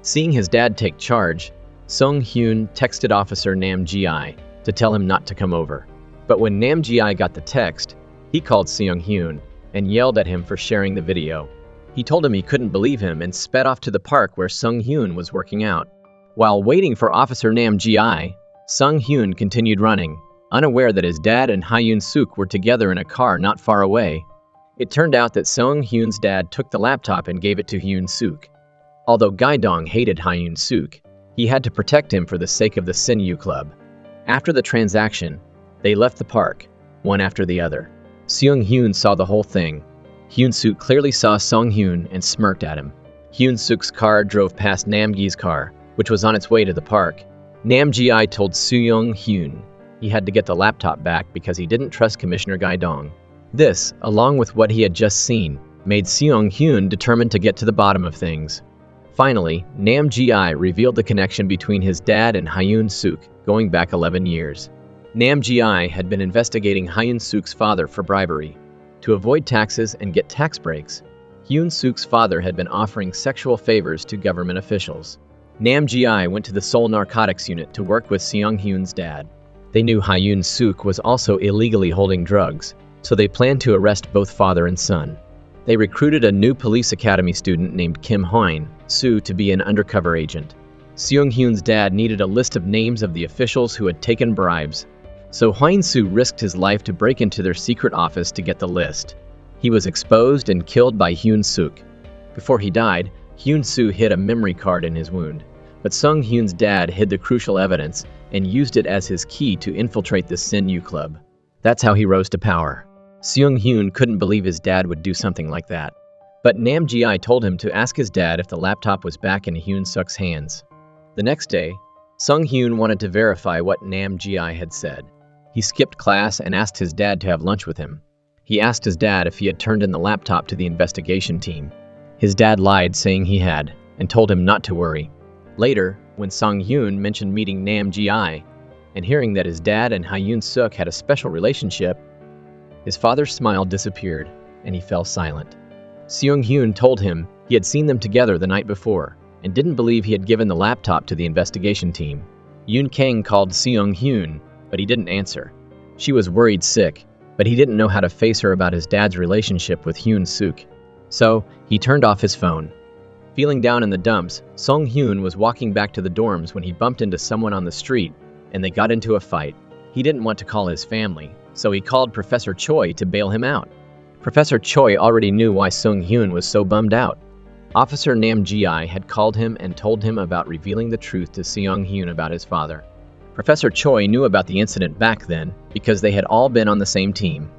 Seeing his dad take charge, Seung Hyun texted Officer Nam Ji-I to tell him not to come over. But when Nam Ji-I got the text, he called Seung Hyun and yelled at him for sharing the video. He told him he couldn't believe him and sped off to the park where Seung Hyun was working out. While waiting for Officer Nam Ji-I, Seung Hyun continued running, unaware that his dad and Hyun Suk were together in a car not far away. It turned out that Seung Hyun's dad took the laptop and gave it to Hyun Suk. Although Gaidong hated Hyun Suk, he had to protect him for the sake of the Sinyu Club. After the transaction, they left the park, one after the other. Seung Hyun saw the whole thing. Hyun Suk clearly saw Seung Hyun and smirked at him. Hyun Suk's car drove past Nam Gi's car, which was on its way to the park. Nam Ji-I told Seung Hyun he had to get the laptop back because he didn't trust Commissioner Gaidong. This, along with what he had just seen, made Seung Hyun determined to get to the bottom of things. Finally, Nam Ji-I revealed the connection between his dad and Hyun Suk, going back 11 years. Nam Ji-I had been investigating Hyun Suk's father for bribery. To avoid taxes and get tax breaks, Hyun Suk's father had been offering sexual favors to government officials. Nam Ji-I went to the Seoul Narcotics Unit to work with Seung Hyun's dad. They knew Hyun Suk was also illegally holding drugs, so they planned to arrest both father and son. They recruited a new police academy student named Kim Hyun Soo to be an undercover agent. Seung Hyun's dad needed a list of names of the officials who had taken bribes, so Hyun Soo risked his life to break into their secret office to get the list. He was exposed and killed by Hyun Suk. Before he died, Hyun-soo hid a memory card in his wound, but Sung-hyun's dad hid the crucial evidence and used it as his key to infiltrate the Sin-yu Club. That's how he rose to power. Seung-hyun couldn't believe his dad would do something like that. But Nam Ji-I told him to ask his dad if the laptop was back in Hyun-suk's hands. The next day, Sung-hyun wanted to verify what Nam Ji-I had said. He skipped class and asked his dad to have lunch with him. He asked his dad if he had turned in the laptop to the investigation team. His dad lied, saying he had, and told him not to worry. Later, when Sung-hyun mentioned meeting Nam Ji-I and hearing that his dad and Hyun-suk had a special relationship, his father's smile disappeared and he fell silent. Seung-hyun told him he had seen them together the night before and didn't believe he had given the laptop to the investigation team. Yoon Kang called Seung-hyun, but he didn't answer. She was worried sick, but he didn't know how to face her about his dad's relationship with Hyun-suk. So, he turned off his phone. Feeling down in the dumps, Sung-hyun was walking back to the dorms when he bumped into someone on the street, and they got into a fight. He didn't want to call his family, so he called Professor Choi to bail him out. Professor Choi already knew why Sung-hyun was so bummed out. Officer Nam Ji-I had called him and told him about revealing the truth to Seung-hyun about his father. Professor Choi knew about the incident back then because they had all been on the same team.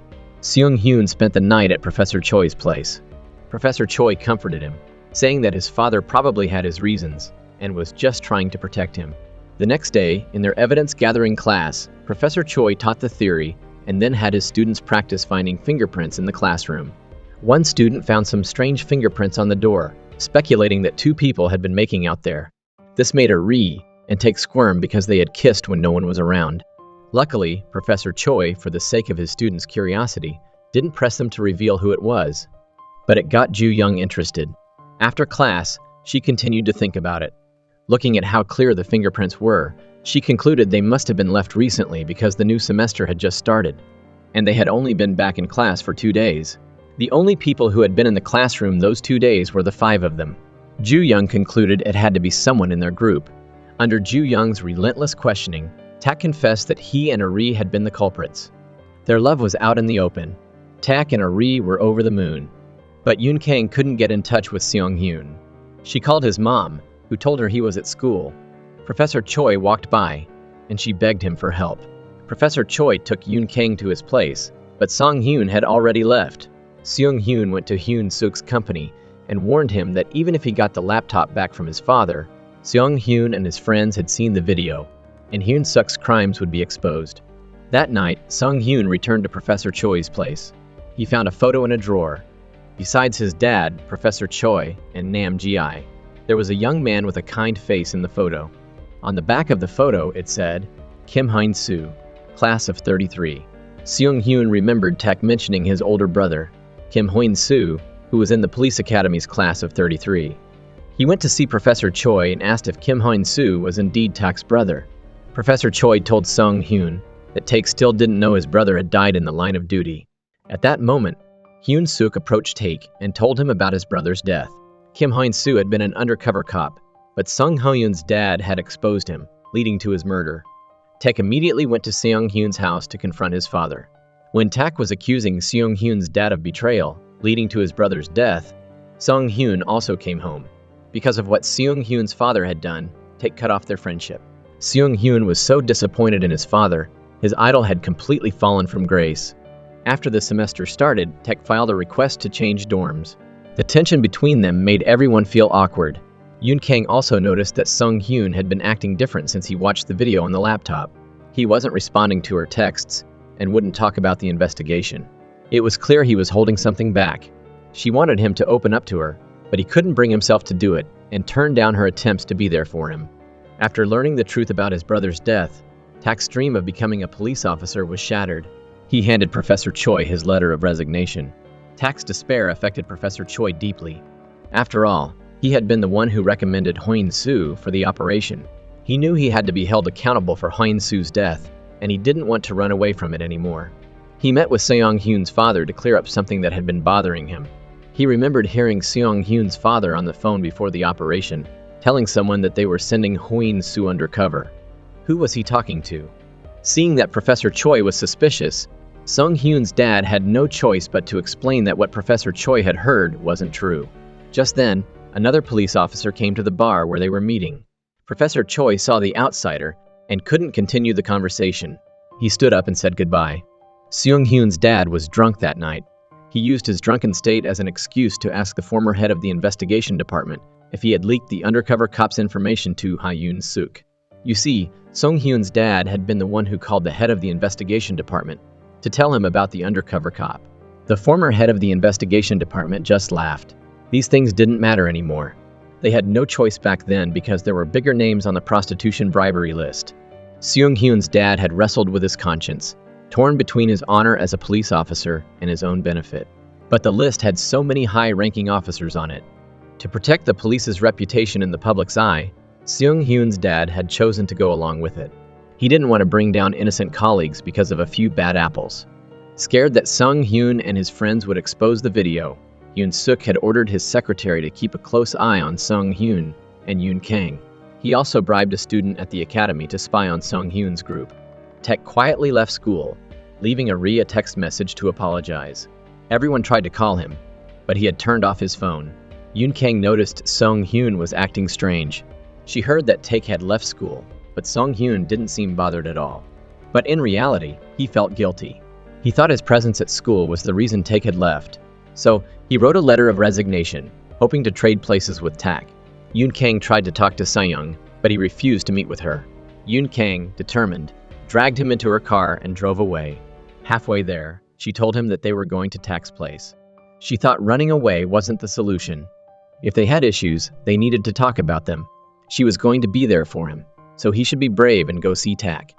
Seung-hyun spent the night at Professor Choi's place. Professor Choi comforted him, saying that his father probably had his reasons and was just trying to protect him. The next day, in their evidence-gathering class, Professor Choi taught the theory and then had his students practice finding fingerprints in the classroom. One student found some strange fingerprints on the door, speculating that two people had been making out there. This made her Ree and Taek squirm because they had kissed when no one was around. Luckily, Professor Choi, for the sake of his students' curiosity, didn't press them to reveal who it was. But it got Ju Young interested. After class, she continued to think about it. Looking at how clear the fingerprints were, she concluded they must have been left recently because the new semester had just started, and they had only been back in class for 2 days. The only people who had been in the classroom those 2 days were the 5 of them. Ju Young concluded it had to be someone in their group. Under Ju Young's relentless questioning, Tak confessed that he and Ari had been the culprits. Their love was out in the open. Tak and Ari were over the moon. But Yoon Kang couldn't get in touch with Seung-hyun. She called his mom, who told her he was at school. Professor Choi walked by, and she begged him for help. Professor Choi took Yoon Kang to his place, but Sung-hyun had already left. Seung-hyun went to Hyun-suk's company and warned him that even if he got the laptop back from his father, Seung-hyun and his friends had seen the video, and Hyun-suk's crimes would be exposed. That night, Sung-hyun returned to Professor Choi's place. He found a photo in a drawer. Besides his dad, Professor Choi, and Nam Ji-I, there was a young man with a kind face in the photo. On the back of the photo, it said, Kim Hyun-soo, class of 33. Seung-hyun remembered Tak mentioning his older brother, Kim Hyun-soo, who was in the police academy's class of 33. He went to see Professor Choi and asked if Kim Hyun-soo was indeed Tak's brother. Professor Choi told Sung-hyun that Tak still didn't know his brother had died in the line of duty. At that moment, Hyun-suk approached Tak and told him about his brother's death. Kim Hyun-soo had been an undercover cop, but Sung-hyun's dad had exposed him, leading to his murder. Tak immediately went to Seung-hyun's house to confront his father. When Tak was accusing Seung-hyun's dad of betrayal, leading to his brother's death, Sung-hyun also came home. Because of what Seung-hyun's father had done, Tak cut off their friendship. Seung-hyun was so disappointed in his father, his idol had completely fallen from grace. After the semester started, Tak filed a request to change dorms. The tension between them made everyone feel awkward. Yoon Kang also noticed that Sung-hyun had been acting different since he watched the video on the laptop. He wasn't responding to her texts and wouldn't talk about the investigation. It was clear he was holding something back. She wanted him to open up to her, but he couldn't bring himself to do it and turned down her attempts to be there for him. After learning the truth about his brother's death, Tak's dream of becoming a police officer was shattered. He handed Professor Choi his letter of resignation. Tak's despair affected Professor Choi deeply. After all, he had been the one who recommended Hyun-soo for the operation. He knew he had to be held accountable for Hyun-soo's death, and he didn't want to run away from it anymore. He met with Seung-hyun's father to clear up something that had been bothering him. He remembered hearing Seung-hyun's father on the phone before the operation, telling someone that they were sending Hyun-soo undercover. Who was he talking to? Seeing that Professor Choi was suspicious, Sung-hyun's dad had no choice but to explain that what Professor Choi had heard wasn't true. Just then, another police officer came to the bar where they were meeting. Professor Choi saw the outsider and couldn't continue the conversation. He stood up and said goodbye. Seung-Hoon's dad was drunk that night. He used his drunken state as an excuse to ask the former head of the investigation department if he had leaked the undercover cop's information to Ha-Yoon Suk. You see, Seung-Hoon's dad had been the one who called the head of the investigation department to tell him about the undercover cop. The former head of the investigation department just laughed. These things didn't matter anymore. They had no choice back then because there were bigger names on the prostitution bribery list. Seung-Hoon's dad had wrestled with his conscience, torn between his honor as a police officer and his own benefit. But the list had so many high-ranking officers on it. To protect the police's reputation in the public's eye, Seung-Hoon's dad had chosen to go along with it. He didn't want to bring down innocent colleagues because of a few bad apples. Scared that Seung-Hoon and his friends would expose the video, Yoon Suk had ordered his secretary to keep a close eye on Seung-Hoon and Yoon Kang. He also bribed a student at the academy to spy on Seung-Hoon's group. Taek quietly left school, leaving a text message to apologize. Everyone tried to call him, but he had turned off his phone. Yoon Kang noticed Seung-Hoon was acting strange. She heard that Taek had left school, but Seung-Hoon didn't seem bothered at all. But in reality, he felt guilty. He thought his presence at school was the reason Taek had left. So, he wrote a letter of resignation, hoping to trade places with Taek. Yoon Kang tried to talk to Seung, but he refused to meet with her. Yoon Kang, determined, dragged him into her car and drove away. Halfway there, she told him that they were going to Taek's place. She thought running away wasn't the solution. If they had issues, they needed to talk about them. She was going to be there for him, so he should be brave and go see Taek.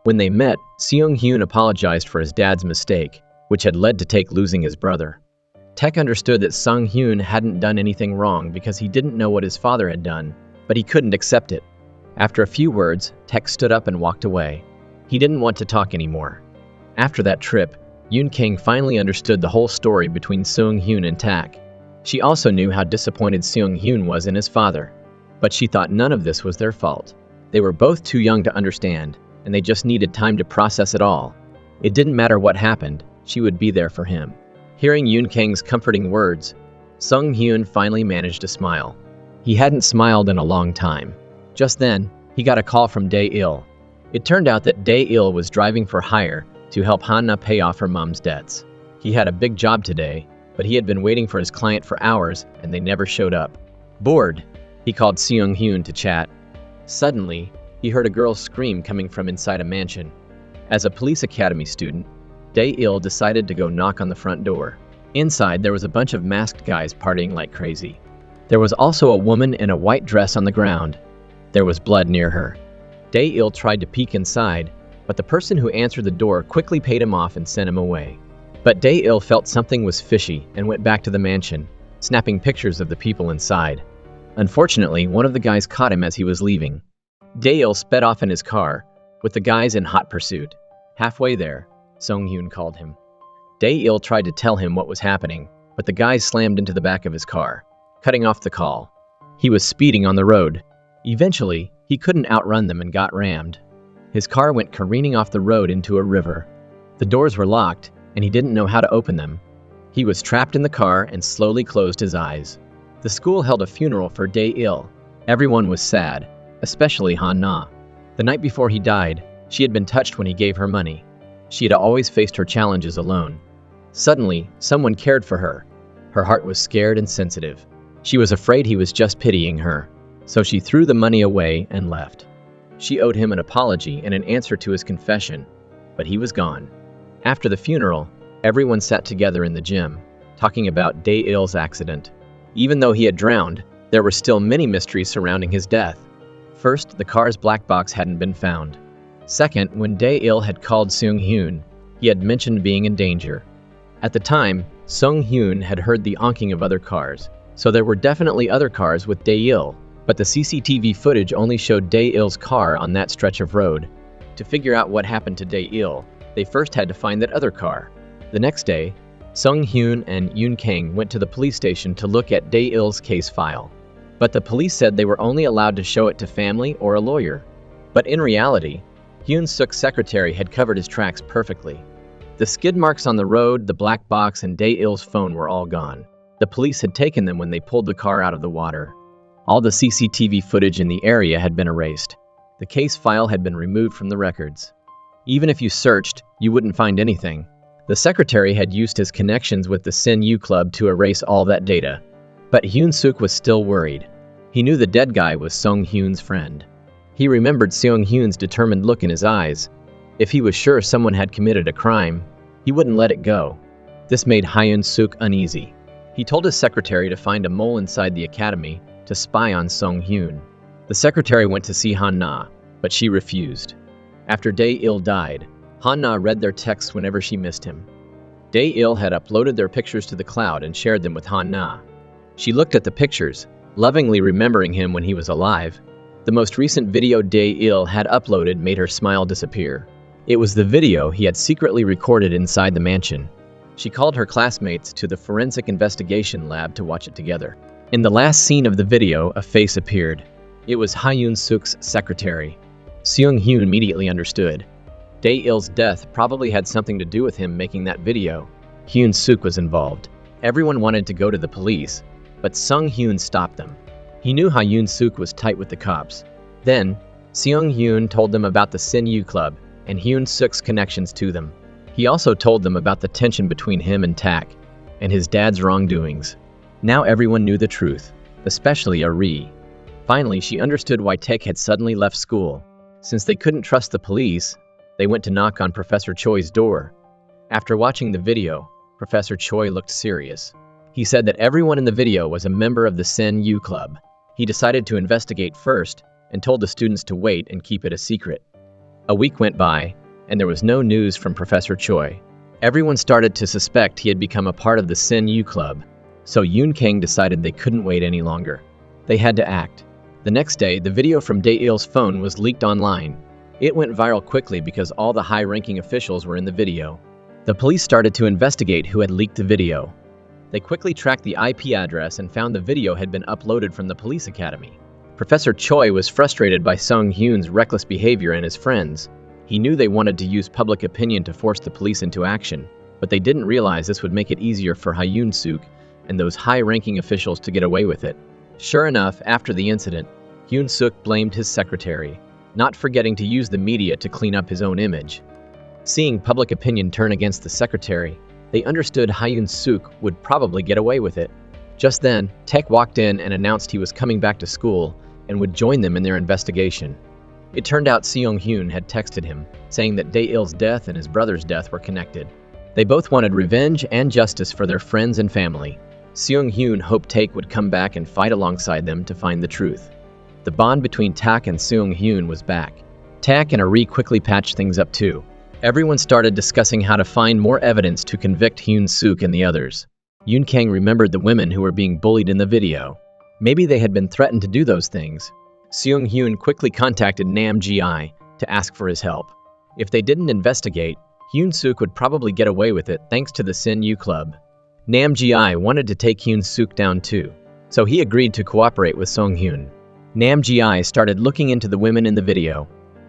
When they met, Seung-Hoon apologized for his dad's mistake, which had led to Taek losing his brother. Taek understood that Seung-Hoon hadn't done anything wrong because he didn't know what his father had done, but he couldn't accept it. After a few words, Taek stood up and walked away. He didn't want to talk anymore. After that trip, Yoon Kang finally understood the whole story between Seung-Hoon and Taek. She also knew how disappointed Seung-Hoon was in his father, but she thought none of this was their fault. They were both too young to understand, and they just needed time to process it all. It didn't matter what happened, she would be there for him. Hearing Yoon Kang's comforting words, Seung-Hoon finally managed to smile. He hadn't smiled in a long time. Just then, he got a call from Dae-il. It turned out that Dae-il was driving for hire to help Hanna pay off her mom's debts. He had a big job today, but he had been waiting for his client for hours and they never showed up. Bored, he called Seung-Hoon to chat. Suddenly, he heard a girl scream coming from inside a mansion. As a police academy student, Dae-il decided to go knock on the front door. Inside, there was a bunch of masked guys partying like crazy. There was also a woman in a white dress on the ground. There was blood near her. Dae-il tried to peek inside, but the person who answered the door quickly paid him off and sent him away. But Dae-il felt something was fishy and went back to the mansion, snapping pictures of the people inside. Unfortunately, one of the guys caught him as he was leaving. Dae-il sped off in his car, with the guys in hot pursuit. Halfway there, Seung-Hoon called him. Dae-il tried to tell him what was happening, but the guys slammed into the back of his car, cutting off the call. He was speeding on the road. Eventually, he couldn't outrun them and got rammed. His car went careening off the road into a river. The doors were locked, and he didn't know how to open them. He was trapped in the car and slowly closed his eyes. The school held a funeral for Dae-il. Everyone was sad, especially Han-na. The night before he died, she had been touched when he gave her money. She had always faced her challenges alone. Suddenly, someone cared for her. Her heart was scared and sensitive. She was afraid he was just pitying her, so she threw the money away and left. She owed him an apology and an answer to his confession, but he was gone. After the funeral, everyone sat together in the gym, talking about Dae-il's accident. Even though he had drowned, there were still many mysteries surrounding his death. First, the car's black box hadn't been found. Second, when Dae-il had called Seung-Hoon, he had mentioned being in danger. At the time, Seung-Hoon had heard the honking of other cars, so there were definitely other cars with Dae-il, but the CCTV footage only showed Dae-il's car on that stretch of road. To figure out what happened to Dae-il, they first had to find that other car. The next day, Seung-Hoon and Yoon Kang went to the police station to look at Dae-il's case file. But the police said they were only allowed to show it to family or a lawyer. But in reality, Yoon Suk's secretary had covered his tracks perfectly. The skid marks on the road, the black box, and Dae-il's phone were all gone. The police had taken them when they pulled the car out of the water. All the CCTV footage in the area had been erased. The case file had been removed from the records. Even if you searched, you wouldn't find anything. The secretary had used his connections with the Sin U Club to erase all that data. But Hyun Suk was still worried. He knew the dead guy was Sung Hyun's friend. He remembered Seong Hyun's determined look in his eyes. If he was sure someone had committed a crime, he wouldn't let it go. This made Hyun Suk uneasy. He told his secretary to find a mole inside the academy to spy on Sung Hyun. The secretary went to see Han Na, but she refused. After Dae-il died, Han Na read their texts whenever she missed him. Dae-il had uploaded their pictures to the cloud and shared them with Han Na. She looked at the pictures, lovingly remembering him when he was alive. The most recent video Dae-il had uploaded made her smile disappear. It was the video he had secretly recorded inside the mansion. She called her classmates to the forensic investigation lab to watch it together. In the last scene of the video, a face appeared. It was Hyun Suk's secretary. Seong Hyun immediately understood. Dae-il's death probably had something to do with him making that video. Hyun Suk was involved. Everyone wanted to go to the police, but Sung Hyun stopped them. He knew Hyun Suk was tight with the cops. Then, Seong Hyun told them about the Sin U Club and Hyun Suk's connections to them. He also told them about the tension between him and Tak, and his dad's wrongdoings. Now everyone knew the truth, especially Ari. Finally, she understood why Tak had suddenly left school. Since they couldn't trust the police, they went to knock on Professor Choi's door. After watching the video, Professor Choi looked serious. He said that everyone in the video was a member of the Sin U Club. He decided to investigate first and told the students to wait and keep it a secret. A week went by, and there was no news from Professor Choi. Everyone started to suspect he had become a part of the Sin U Club, so Yoon Kang decided they couldn't wait any longer. They had to act. The next day, the video from Dae-il's phone was leaked online. It went viral quickly because all the high-ranking officials were in the video. The police started to investigate who had leaked the video. They quickly tracked the IP address and found the video had been uploaded from the police academy. Professor Choi was frustrated by Sung Hyun's reckless behavior and his friends. He knew they wanted to use public opinion to force the police into action, but they didn't realize this would make it easier for Hyun Suk and those high-ranking officials to get away with it. Sure enough, after the incident, Hyun Suk blamed his secretary, not forgetting to use the media to clean up his own image. Seeing public opinion turn against the secretary, they understood Hyun Suk would probably get away with it. Just then, Tak walked in and announced he was coming back to school and would join them in their investigation. It turned out Seong Hyun had texted him, saying that Dae-il's death and his brother's death were connected. They both wanted revenge and justice for their friends and family. Seong Hyun hoped Tak would come back and fight alongside them to find the truth. The bond between Tak and Seong Hyun was back. Tak and Ari quickly patched things up too. Everyone started discussing how to find more evidence to convict Hyun Suk and the others. Yoon Kang remembered the women who were being bullied in the video. Maybe they had been threatened to do those things. Seong Hyun quickly contacted Nam Ji-I to ask for his help. If they didn't investigate, Hyun Suk would probably get away with it thanks to the Sin U Club. Nam Ji-I wanted to take Hyun Suk down too, so he agreed to cooperate with Song Hyun. Nam Ji-I started looking into the women in the video.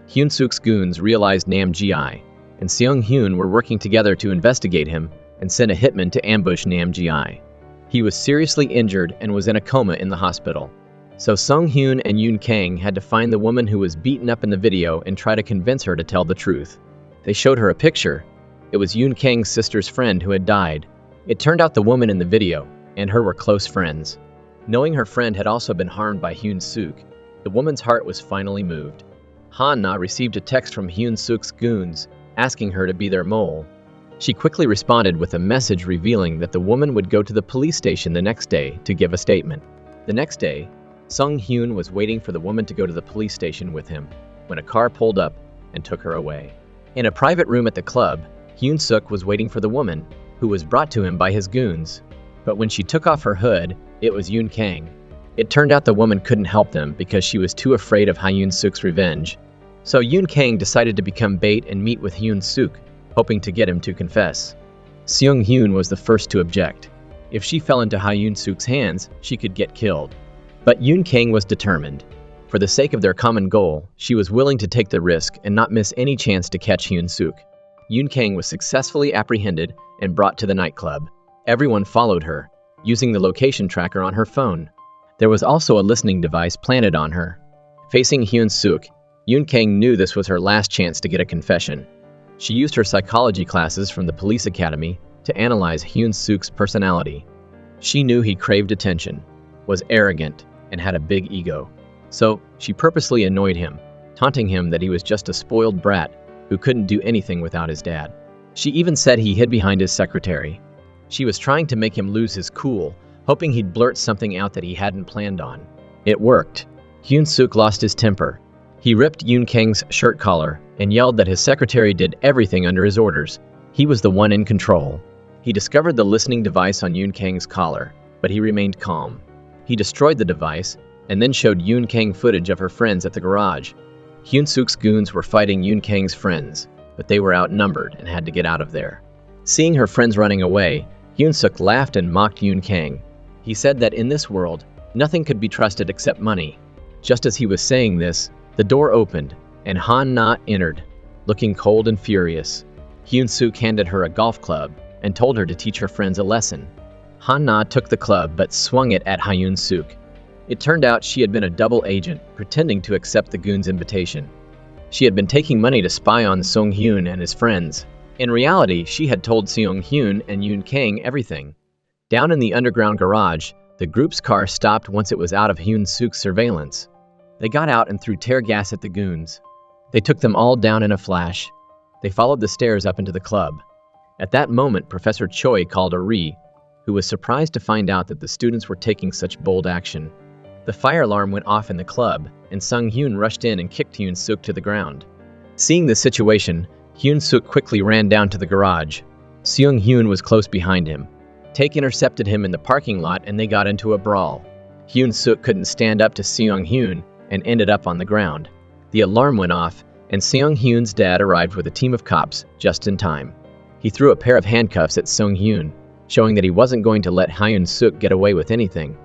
Hyun Suk's goons realized Nam Ji-I, and Seong Hyun were working together to investigate him and sent a hitman to ambush Nam Ji-I. He was seriously injured and was in a coma in the hospital. So Song Hyun and Yoon Kang had to find the woman who was beaten up in the video and try to convince her to tell the truth. They showed her a picture. It was Yoon Kang's sister's friend who had died. It turned out the woman in the video and her were close friends. Knowing her friend had also been harmed by Hyun Suk, the woman's heart was finally moved. Han Na received a text from Hyun Suk's goons asking her to be their mole. She quickly responded with a message revealing that the woman would go to the police station the next day to give a statement. The next day, Sung Hyun was waiting for the woman to go to the police station with him when a car pulled up and took her away. In a private room at the club, Hyun Suk was waiting for the woman, who was brought to him by his goons. But when she took off her hood, it was Yoon Kang. It turned out the woman couldn't help them because she was too afraid of Hyun Suk's revenge. So Yoon Kang decided to become bait and meet with Hyun Suk, hoping to get him to confess. Seong Hyun was the first to object. If she fell into Hyun Suk's hands, she could get killed. But Yoon Kang was determined. For the sake of their common goal, she was willing to take the risk and not miss any chance to catch Hyun Suk. Yoon Kang was successfully apprehended and brought to the nightclub. Everyone followed her. using the location tracker on her phone. There was also a listening device planted on her. Facing Hyun Suk, Yoon Kang knew this was her last chance to get a confession. She used her psychology classes from the police academy to analyze Hyun Suk's personality. She knew he craved attention, was arrogant, and had a big ego. So, she purposely annoyed him, taunting him that he was just a spoiled brat who couldn't do anything without his dad. She even said he hid behind his secretary. She was trying to make him lose his cool, hoping he'd blurt something out that he hadn't planned on. It worked. Hyun Suk lost his temper. He ripped Yoon Kang's shirt collar and yelled that his secretary did everything under his orders. He was the one in control. He discovered the listening device on Yoon Kang's collar, but he remained calm. He destroyed the device and then showed Yoon Kang footage of her friends at the garage. Hyun Suk's goons were fighting Yoon Kang's friends, but they were outnumbered and had to get out of there. Seeing her friends running away, Hyun Suk laughed and mocked Yoon Kang. He said that in this world, nothing could be trusted except money. Just as he was saying this, the door opened, and Han Na entered, looking cold and furious. Hyun Suk handed her a golf club and told her to teach her friends a lesson. Han Na took the club but swung it at Hyun Suk. It turned out she had been a double agent, pretending to accept the goon's invitation. She had been taking money to spy on Song Hyun and his friends. In reality, she had told Seong Hyun and Yoon Kang everything. Down in the underground garage, the group's car stopped once it was out of Hyun Suk's surveillance. They got out and threw tear gas at the goons. They took them all down in a flash. They followed the stairs up into the club. At that moment, Professor Choi called Ari, who was surprised to find out that the students were taking such bold action. The fire alarm went off in the club, and Sung Hyun rushed in and kicked Hyun Suk to the ground. Seeing the situation, Hyun Suk quickly ran down to the garage. Seong Hyun was close behind him. Taek intercepted him in the parking lot and they got into a brawl. Hyun Suk couldn't stand up to Seong Hyun and ended up on the ground. The alarm went off, and Seong Hyun's dad arrived with a team of cops just in time. He threw a pair of handcuffs at Sung Hyun, showing that he wasn't going to let Hyun Suk get away with anything.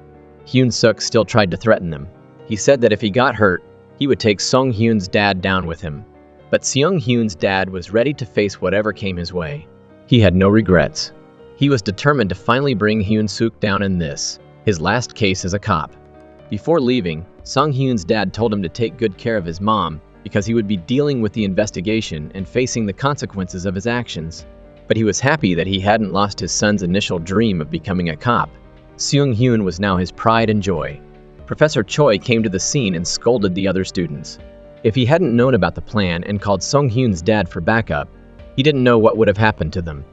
Hyun Suk still tried to threaten them. He said that if he got hurt, he would take Sung Hyun's dad down with him. But Seong Hyun's dad was ready to face whatever came his way. He had no regrets. He was determined to finally bring Hyun Suk down in this, his last case as a cop. Before leaving, Sung Hyun's dad told him to take good care of his mom because he would be dealing with the investigation and facing the consequences of his actions. But he was happy that he hadn't lost his son's initial dream of becoming a cop. Seong Hyun was now his pride and joy. Professor Choi came to the scene and scolded the other students. If he hadn't known about the plan and called Sung Hyun's dad for backup, he didn't know what would have happened to them.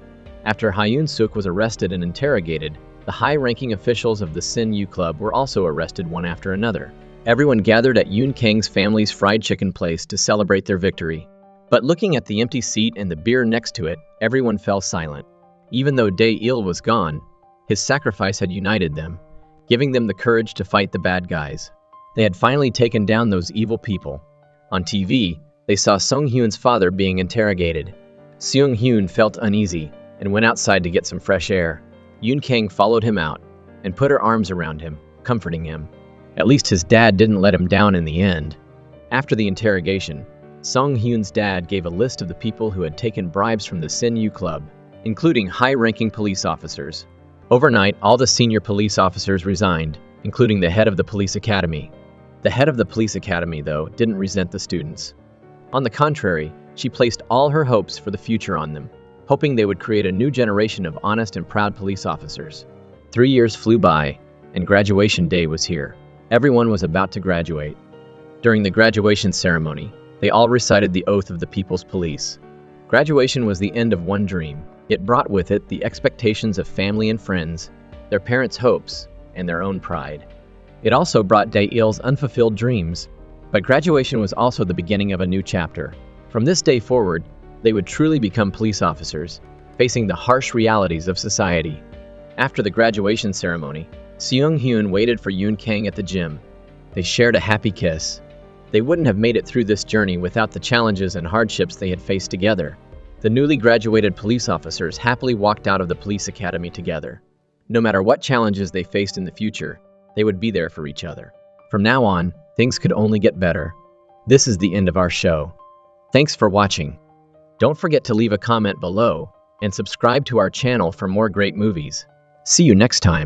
After Hyun Suk was arrested and interrogated, the high-ranking officials of the Sin Yu Club were also arrested one after another. Everyone gathered at Yoon Kang's family's fried chicken place to celebrate their victory. But looking at the empty seat and the beer next to it, everyone fell silent. Even though Dae-il was gone, his sacrifice had united them, giving them the courage to fight the bad guys. They had finally taken down those evil people. On TV, they saw Sung Hyun's father being interrogated. Seong Hyun felt uneasy and went outside to get some fresh air. Yoon Kang followed him out and put her arms around him, comforting him. At least his dad didn't let him down in the end. After the interrogation, Sung Hyun's dad gave a list of the people who had taken bribes from the Sin Yu Club, including high-ranking police officers. Overnight, all the senior police officers resigned, including the head of the police academy. The head of the police academy, though, didn't resent the students. On the contrary, she placed all her hopes for the future on them, hoping they would create a new generation of honest and proud police officers. 3 years flew by, and graduation day was here. Everyone was about to graduate. During the graduation ceremony, they all recited the oath of the People's Police. Graduation was the end of one dream. It brought with it the expectations of family and friends, their parents' hopes, and their own pride. It also brought Dae-il's unfulfilled dreams. But graduation was also the beginning of a new chapter. From this day forward, they would truly become police officers, facing the harsh realities of society. After the graduation ceremony, Seong Hyun waited for Yoon Kang at the gym. They shared a happy kiss. They wouldn't have made it through this journey without the challenges and hardships they had faced together. The newly graduated police officers happily walked out of the police academy together. No matter what challenges they faced in the future, they would be there for each other. From now on, things could only get better. This is the end of our show. Thanks for watching. Don't forget to leave a comment below and subscribe to our channel for more great movies. See you next time.